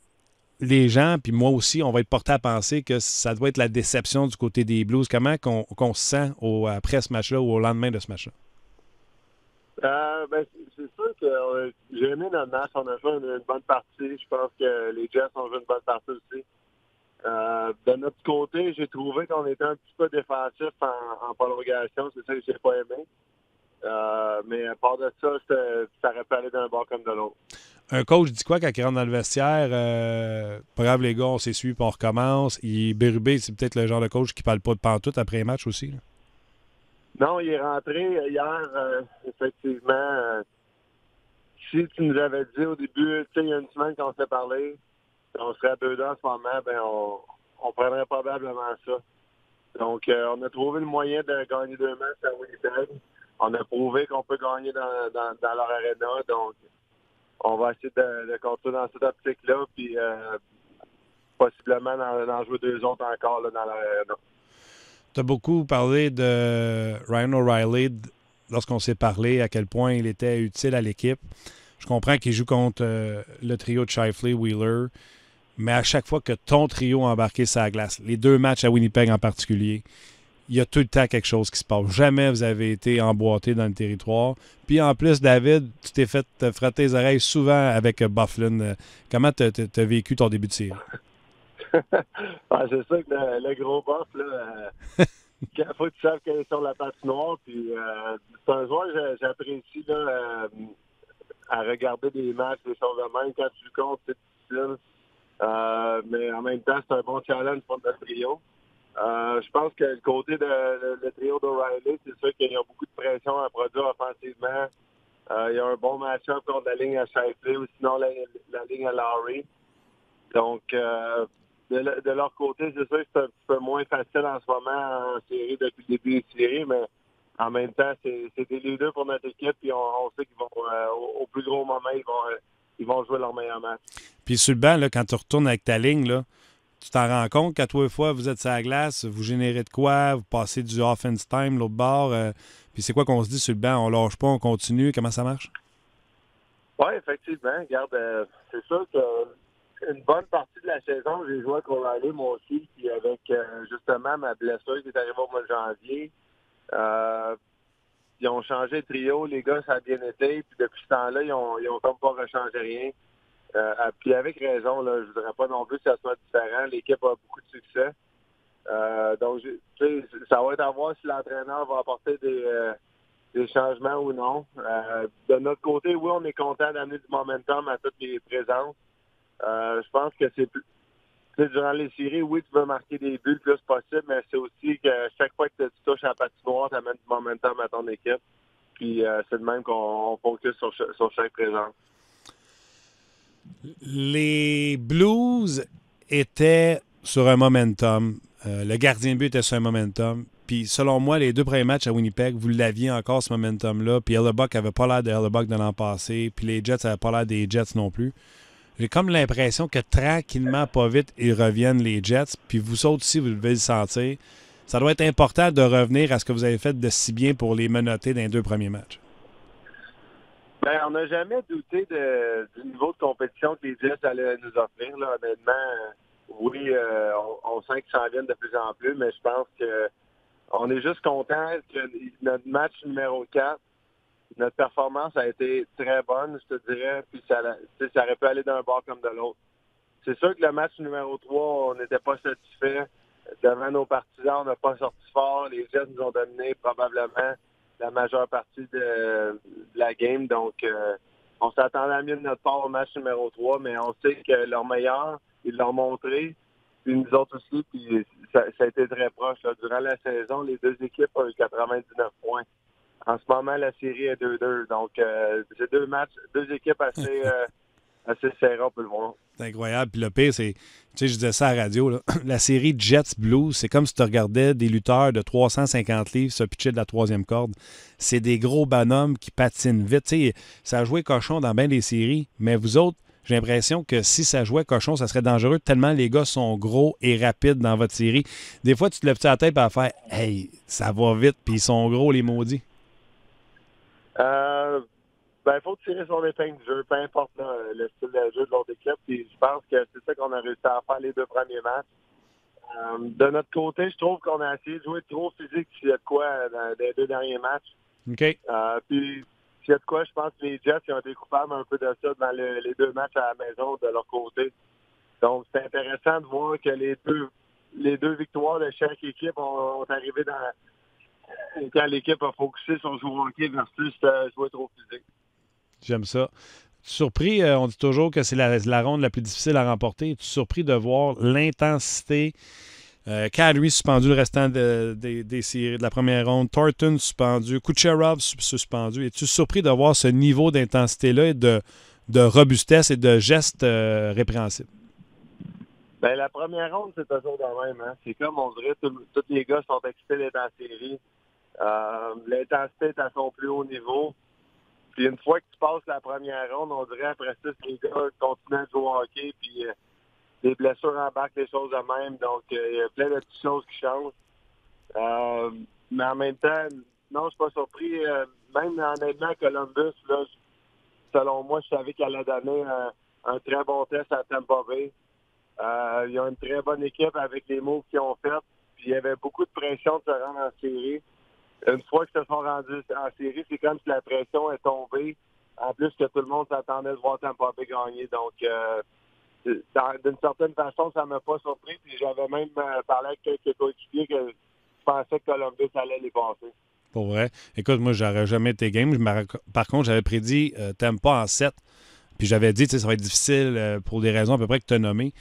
Les gens, puis moi aussi, on va être porté à penser que ça doit être la déception du côté des Blues. Comment qu'on se sent après ce match-là ou au lendemain de ce match-là? C'est sûr que j'ai aimé notre match. On a joué une bonne partie. Je pense que les Jets ont joué une bonne partie aussi. De notre côté, j'ai trouvé qu'on était un petit peu défensif en prolongation. C'est ça que j'ai pas aimé. Mais à part de ça, ça aurait pu aller d'un bord comme de l'autre. Un coach dit quoi quand il rentre dans le vestiaire? Pas grave, les gars, on s'essuie puis on recommence. Bérubé, c'est peut-être le genre de coach qui parle pas de pantoute après un match aussi. Là. Non, il est rentré hier, effectivement. Si tu nous avais dit au début, il y a une semaine qu'on s'est parlé, on serait à 2-2 en ce moment, on prendrait probablement ça. Donc, on a trouvé le moyen de gagner 2 matchs à Winnipeg. On a prouvé qu'on peut gagner dans leur aréna. Donc, on va essayer de continuer dans cette optique-là, puis possiblement d'en jouer 2 autres encore là, dans leur aréna. Tu as beaucoup parlé de Ryan O'Reilly lorsqu'on s'est parlé, à quel point il était utile à l'équipe. Je comprends qu'il joue contre le trio de Shifley, Wheeler, mais à chaque fois que ton trio a embarqué sa glace, les 2 matchs à Winnipeg en particulier, il y a tout le temps quelque chose qui se passe. Jamais vous avez été emboîté dans le territoire. Puis en plus, David, tu t'es fait frotter les oreilles souvent avec Byfuglien. Comment tu as vécu ton début de série? C'est ça que le gros boss, là, il faut que tu saches qu'il est sur la patinoire. Puis, c'est un joueur que j'apprécie là, à regarder des matchs, des choses de même. Quand tu le comptes, c'est difficile. Mais en même temps, c'est un bon challenge pour notre trio. Je pense que le côté le trio d'O'Reilly, c'est sûr qu'il y a beaucoup de pression à produire offensivement. Il y a un bon match-up contre la ligne à Shifley ou sinon la ligne à Lowry. Donc, de leur côté, c'est sûr que c'est un petit peu moins facile en ce moment en série depuis le début des séries, mais en même temps, c'est des leaders pour notre équipe, puis on sait qu'ils vont, au plus gros moment, ils vont jouer leur meilleur match. Puis sur le banc, là, quand tu retournes avec ta ligne, là, tu t'en rends compte qu'à 3 fois, vous êtes sur la glace, vous générez de quoi, vous passez du offense time, l'autre bord, Puis c'est quoi qu'on se dit sur le banc? On lâche pas, on continue? Comment ça marche? Oui, effectivement. Regarde, c'est sûr qu'une bonne partie de la saison, j'ai joué à Colorado, moi aussi, puis avec justement ma blessure qui est arrivée au mois de janvier. Ils ont changé de trio, les gars, ça a bien été, puis depuis ce temps-là, ils ont comme pas rechangé rien. Puis avec raison, là, je voudrais pas non plus que ça soit différent. L'équipe a beaucoup de succès. Donc, ça va être à voir si l'entraîneur va apporter des changements ou non. De notre côté, oui, on est content d'amener du momentum à toutes les présences. Je pense que c'est plus... Durant les séries, oui, tu veux marquer des buts le plus possible, mais c'est aussi que chaque fois que tu touches à la patinoire, tu amènes du momentum à ton équipe. Puis c'est de même qu'on focus sur chaque présence. Les Blues étaient sur un momentum. Le gardien de but était sur un momentum. Puis selon moi, les 2 premiers matchs à Winnipeg, vous l'aviez encore ce momentum-là. Puis Hellebuck n'avait pas l'air de Hellebuck de l'an passé. Puis les Jets n'avaient pas l'air des Jets non plus. J'ai comme l'impression que tranquillement, pas vite, ils reviennent les Jets. Puis vous autres aussi, vous devez le sentir. Ça doit être important de revenir à ce que vous avez fait de si bien pour les menotter dans les 2 premiers matchs. Ben, on n'a jamais douté du niveau de compétition que les Jets allaient nous offrir. Là. Honnêtement, oui, on sent qu'ils s'en viennent de plus en plus, mais je pense que on est juste content que notre match numéro 4, notre performance a été très bonne, je te dirais, puis ça aurait pu aller d'un bord comme de l'autre. C'est sûr que le match numéro 3, on n'était pas satisfait. Devant nos partisans, on n'a pas sorti fort. Les Jets nous ont dominé probablement la majeure partie de la game. Donc, on s'attendait à mieux de notre part au match numéro 3, mais on sait que leur meilleur, ils l'ont montré. Puis nous autres aussi, puis ça a été très proche. Là. Durant la saison, les 2 équipes ont eu 99 points. En ce moment, la série est 2-2. Donc, c'est 2 matchs, 2 équipes assez serrées, on peut le voir. C'est incroyable. Puis le pire, c'est, tu sais, je disais ça à la radio, là, la série Jets Blues, c'est comme si tu regardais des lutteurs de 350 livres se pitcher de la 3e corde. C'est des gros bonhommes qui patinent vite. Tu sais, ça a joué cochon dans bien des séries, mais vous autres, j'ai l'impression que si ça jouait cochon, ça serait dangereux tellement les gars sont gros et rapides dans votre série. Des fois, tu te lèves la tête et faire « Hey, ça va vite, puis ils sont gros, les maudits. » Il faut tirer son épingle du jeu, peu importe là, le style de jeu de l'autre équipe. Puis je pense que c'est ça qu'on a réussi à faire les 2 premiers matchs. De notre côté, je trouve qu'on a essayé de jouer trop physique s'il y a de quoi dans les 2 derniers matchs. OK. Puis s'il y a de quoi, je pense que les Jets ont été coupables un peu de ça dans les 2 matchs à la maison de leur côté. Donc c'est intéressant de voir que les deux victoires de chaque équipe ont arrivé quand l'équipe a focusé sur jouer au hockey versus jouer trop physique. J'aime ça. Surpris, on dit toujours que c'est la ronde la plus difficile à remporter. Es-tu surpris de voir l'intensité? Kadri suspendu le restant des séries de la première ronde. Thornton suspendu. Kucherov suspendu. Es-tu surpris de voir ce niveau d'intensité-là et de robustesse et de gestes répréhensibles? Ben, la première ronde, c'est toujours de même. Hein? C'est comme, on dirait, tous les gars sont excités d'être en série. L'intensité est à son plus haut niveau. Puis une fois que tu passes la première ronde, on dirait après ça, les gars continuent à jouer au hockey, puis les blessures embarquent, les choses de même. Donc, il y a plein de petites choses qui changent. Mais en même temps, non, je suis pas surpris. Même honnêtement, Columbus, là, selon moi, je savais qu'elle allait donner un très bon test à Tampa Bay. Ils ont une très bonne équipe avec les moves qu'ils ont fait. Puis il y avait beaucoup de pression de se rendre en série. Une fois qu'ils se sont rendus en série, c'est comme si la pression est tombée. En plus que tout le monde s'attendait de voir Tampa Bay gagner. Donc, d'une certaine façon, ça ne m'a pas surpris. Puis j'avais même parlé avec quelques coéquipiers que je pensais que Columbus allait les passer. Pour vrai. Écoute, moi, j'aurais jamais été game. Par contre, j'avais prédit Tampa en 7. Puis j'avais dit, ça va être difficile pour des raisons à peu près que tu as nommées.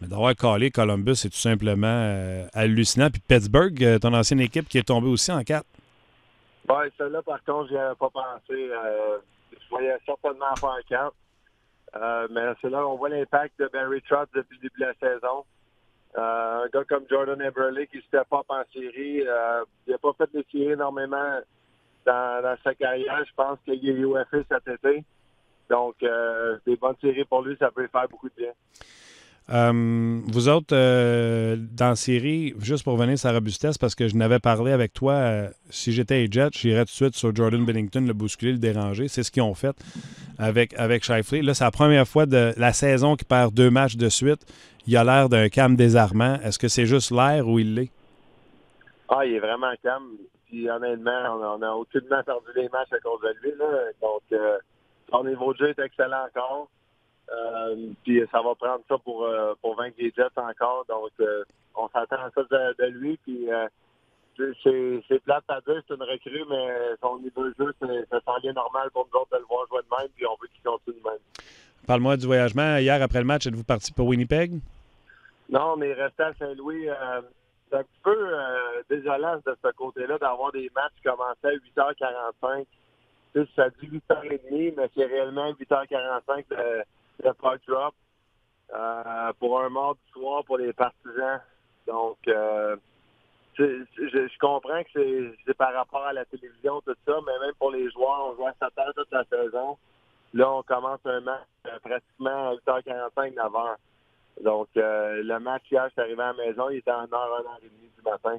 Mais d'avoir calé Columbus, c'est tout simplement hallucinant. Puis Pittsburgh, ton ancienne équipe qui est tombée aussi en 4. Oui, celle-là, par contre, j'y avais pas pensé. Je voyais certainement faire 4. Mais c'est là qu'on voit l'impact de Barry Trotz depuis le début de la saison. Un gars comme Jordan Eberle qui step up en série. Il n'a pas fait de séries énormément dans sa carrière. Je pense qu'il est UFA cet été. Donc, des bonnes séries pour lui, ça peut faire beaucoup de bien. Vous autres, dans la série, juste pour revenir sur la robustesse, parce que je n'avais parlé avec toi, si j'étais les Jets, j'irais tout de suite sur Jordan Binnington, le bousculer, le déranger. C'est ce qu'ils ont fait avec Scheifele. Là, c'est la première fois de la saison qu'il perd 2 matchs de suite. Il a l'air d'un calme désarmant. Est-ce que c'est juste l'air ou il l'est? Ah, il est vraiment calme. Puis honnêtement, on a aucunement perdu les matchs à cause de lui. Là. Donc, son niveau de jeu est excellent encore. Puis ça va prendre ça pour vaincre les Jets encore. Donc, on s'attend à ça de lui. Puis c'est plate à dire, c'est une recrue, mais son niveau de jeu, ça s'en vient normal pour nous autres de le voir jouer de même. Puis on veut qu'il continue de même. Parle-moi du voyagement. Hier, après le match, êtes-vous parti pour Winnipeg? Non, on est resté à Saint-Louis. C'est un petit peu désolant de ce côté-là d'avoir des matchs qui commençaient à 8h45. Tu sais, ça dit 8h30, mais c'est réellement 8h45 le puck drop pour un mardi soir pour les partisans. Donc, je comprends que c'est par rapport à la télévision, tout ça, mais même pour les joueurs, on joue à 7 heures toute la saison. Là, on commence un match pratiquement à 8h45, 9h. Donc, le match hier, je suis arrivé à la maison, il était en 1h30 du matin.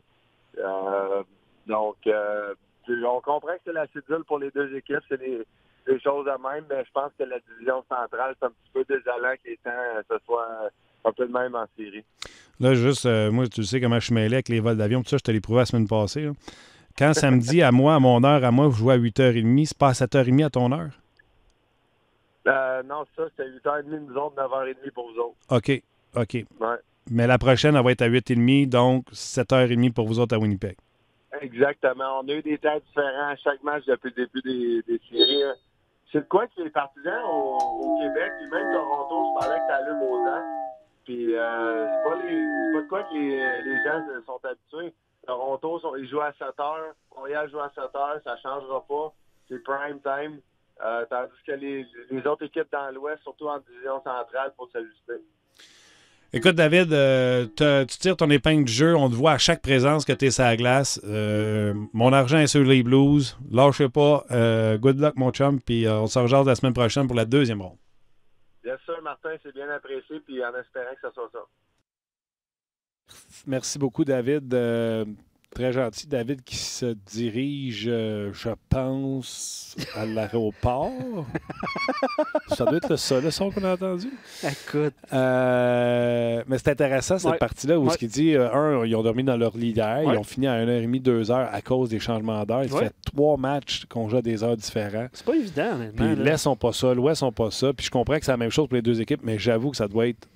Donc, on comprend que c'est la cédule pour les deux équipes, c'est des choses de même, mais je pense que la division centrale, c'est un petit peu désolant qu'il ce soit un peu de même en série. Là, juste, moi, tu sais comment je suis mêlé avec les vols d'avion, tout ça, je te l'ai prouvé la semaine passée. Là. Quand samedi, à mon heure, vous jouez à 8h30, c'est pas à 7h30 à ton heure? Non, ça, c'était 8h30 nous autres, 9h30 pour vous autres. OK. Ouais. Mais la prochaine, elle va être à 8h30, donc 7h30 pour vous autres à Winnipeg. Exactement. On a eu des temps différents à chaque match depuis le début des séries. C'est de quoi que les partisans au Québec, puis même Toronto, je parlais que ça allume aux dents. Puis c'est pas de quoi que les gens sont habitués. Toronto, ils jouent à 7h. Montréal joue à 7h. Ça changera pas. C'est prime time. Tandis que les autres équipes dans l'Ouest, surtout en division centrale, pour s'ajuster. Écoute, David, tu tires ton épingle du jeu. On te voit à chaque présence que tu es sur la glace. Mon argent est sur les Blues. Lâchez pas. Good luck, mon chum. Puis on se rejoint la semaine prochaine pour la 2e ronde. Bien sûr, Martin, c'est bien apprécié. Puis en espérant que ça soit ça. Merci beaucoup, David. Très gentil. David qui se dirige, je pense, à l'aéroport. Ça doit être le son qu'on a entendu. Écoute. Mais c'est intéressant, cette partie-là, où ce qu'il dit, ils ont dormi dans leur lit hier. Ils ont fini à 1h30, 2h à cause des changements d'heure. Il fait 3 matchs qu'on joue à des heures différentes. C'est pas évident, honnêtement. Puis l'Est sont pas ça, l'Ouest sont pas ça. Puis je comprends que c'est la même chose pour les deux équipes, mais j'avoue que ça doit être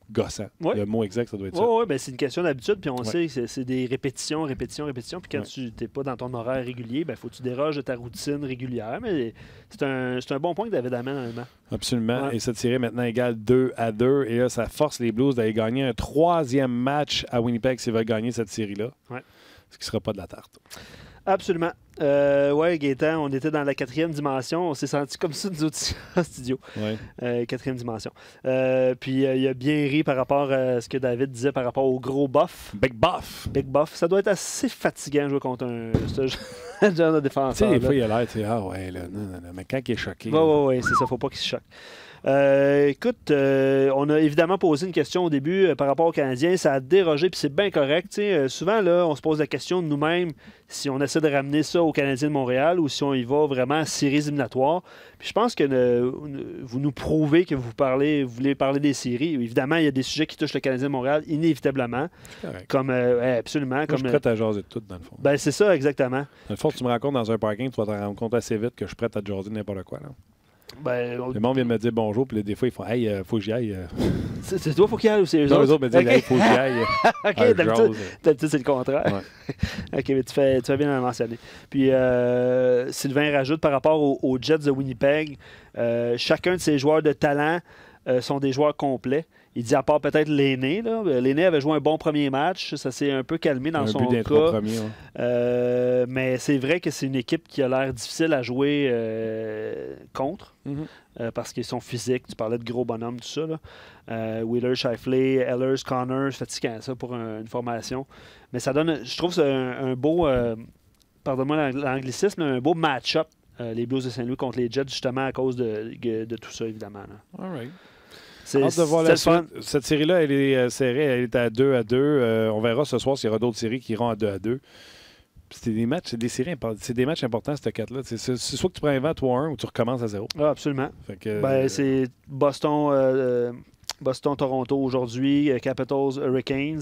gossant. Le mot exact, ça doit être ça. Oui, ben c'est une question d'habitude, puis on sait que c'est des répétitions. Puis quand tu n'es pas dans ton horaire régulier, il faut que tu déroges de ta routine régulière. Mais c'est un bon point que David amène, honnêtement. Absolument. Et cette série est maintenant égale 2-2. Et là, ça force les Blues d'aller gagner un 3e match à Winnipeg s'ils veulent gagner cette série-là. Ouais. Ce qui ne sera pas de la tarte. Absolument. Gaétan, on était dans la 4e dimension. On s'est senti comme ça, nous autres, en studio. 4e dimension. Puis il a bien ri par rapport à ce que David disait par rapport au gros buff. Big buff. Big buff. Ça doit être assez fatigant de jouer contre ce genre de défenseur. Tu sais, des fois, il a l'air, non, mais quand il est choqué. Oui, c'est ça. Faut pas qu'il se choque. Écoute, on a évidemment posé une question au début par rapport aux Canadiens. Ça a dérogé, puis c'est bien correct. Souvent, là, on se pose la question de nous-mêmes si on essaie de ramener ça aux Canadiens de Montréal ou si on y va vraiment à séries éliminatoires. Puis je pense que vous nous prouvez que vous voulez parler des séries. Évidemment, il y a des sujets qui touchent le Canadien de Montréal, inévitablement. Comme, absolument. Moi, je suis prêt à jaser de tout, dans le fond. Ben, c'est ça, exactement. Dans le fond, si tu me rencontres dans un parking, tu vas te rendre compte assez vite que je suis prêt à te jaser de n'importe quoi. Là. Le monde vient me dire bonjour, puis des fois, ils font hey, faut que j'y aille. C'est toi, faut qu'il y aille ou c'est eux autres? Les autres me disent hey, faut que j'y aille. OK, d'habitude, c'est le contraire. Ouais. OK, mais tu fais bien de le mentionner. Puis, Sylvain rajoute par rapport aux Jets de Winnipeg, chacun de ces joueurs de talent sont des joueurs complets. Il dit à part peut-être Lainé. Lainé avait joué un bon premier match. Ça s'est un peu calmé dans son cas. Mais c'est vrai que c'est une équipe qui a l'air difficile à jouer contre. Parce qu'ils sont physiques. Tu parlais de gros bonhommes, tout ça. Wheeler, Scheifele, Ehlers, Connors, fatigant ça pour une formation. Mais ça donne, je trouve, un beau, pardonne-moi l'anglicisme, un beau match-up, les Blues de Saint-Louis contre les Jets, justement à cause de tout ça, évidemment. All right. Hâte de voir la suite. Cette série-là, elle est serrée. Elle est à 2-2. On verra ce soir s'il y aura d'autres séries qui iront à 2-2. C'est des matchs, c'est des matchs importants, cette 4-là. C'est soit que tu prends un vent 3-1 ou tu recommences à 0. Ah, absolument. C'est Boston-Toronto aujourd'hui, Capitals Hurricanes.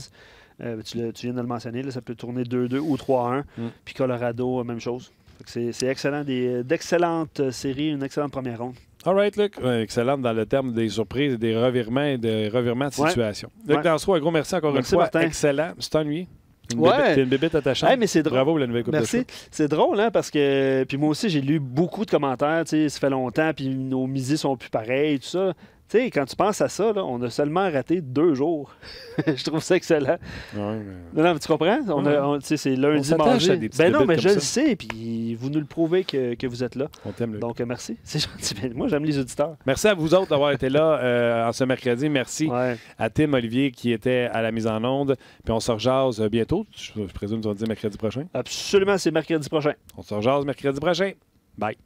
Tu viens de le mentionner, là, ça peut tourner 2-2 ou 3-1. Puis Colorado, même chose. C'est excellent. D'excellentes séries, une excellente première ronde. All right, Luc. Excellente dans le terme des surprises, des revirements et des revirements de situation. Luc Dansereau, un gros merci encore une fois. Martin. Excellent. Tu t'es ennuyé? T'es une bébête attachante. Mais c'est drôle. Bravo pour la nouvelle coupe de Merci. C'est drôle, hein, parce que puis moi aussi, j'ai lu beaucoup de commentaires. Ça fait longtemps, puis nos midis sont plus pareils, tout ça. Tu sais, quand tu penses à ça, là, on a seulement raté 2 jours. Je trouve ça excellent. Ouais, mais... Non, mais tu comprends? C'est lundi, mardi. Non, mais je le sais, puis vous nous le prouvez que vous êtes là. On t'aime, Luc. Donc, merci. C'est gentil. Moi, j'aime les auditeurs. Merci à vous autres d'avoir été là en ce mercredi. Merci à Tim Olivier qui était à la mise en onde. Puis on se rejase bientôt. Je présume que tu vas dire mercredi prochain. Absolument, c'est mercredi prochain. On se rejase mercredi prochain. Bye.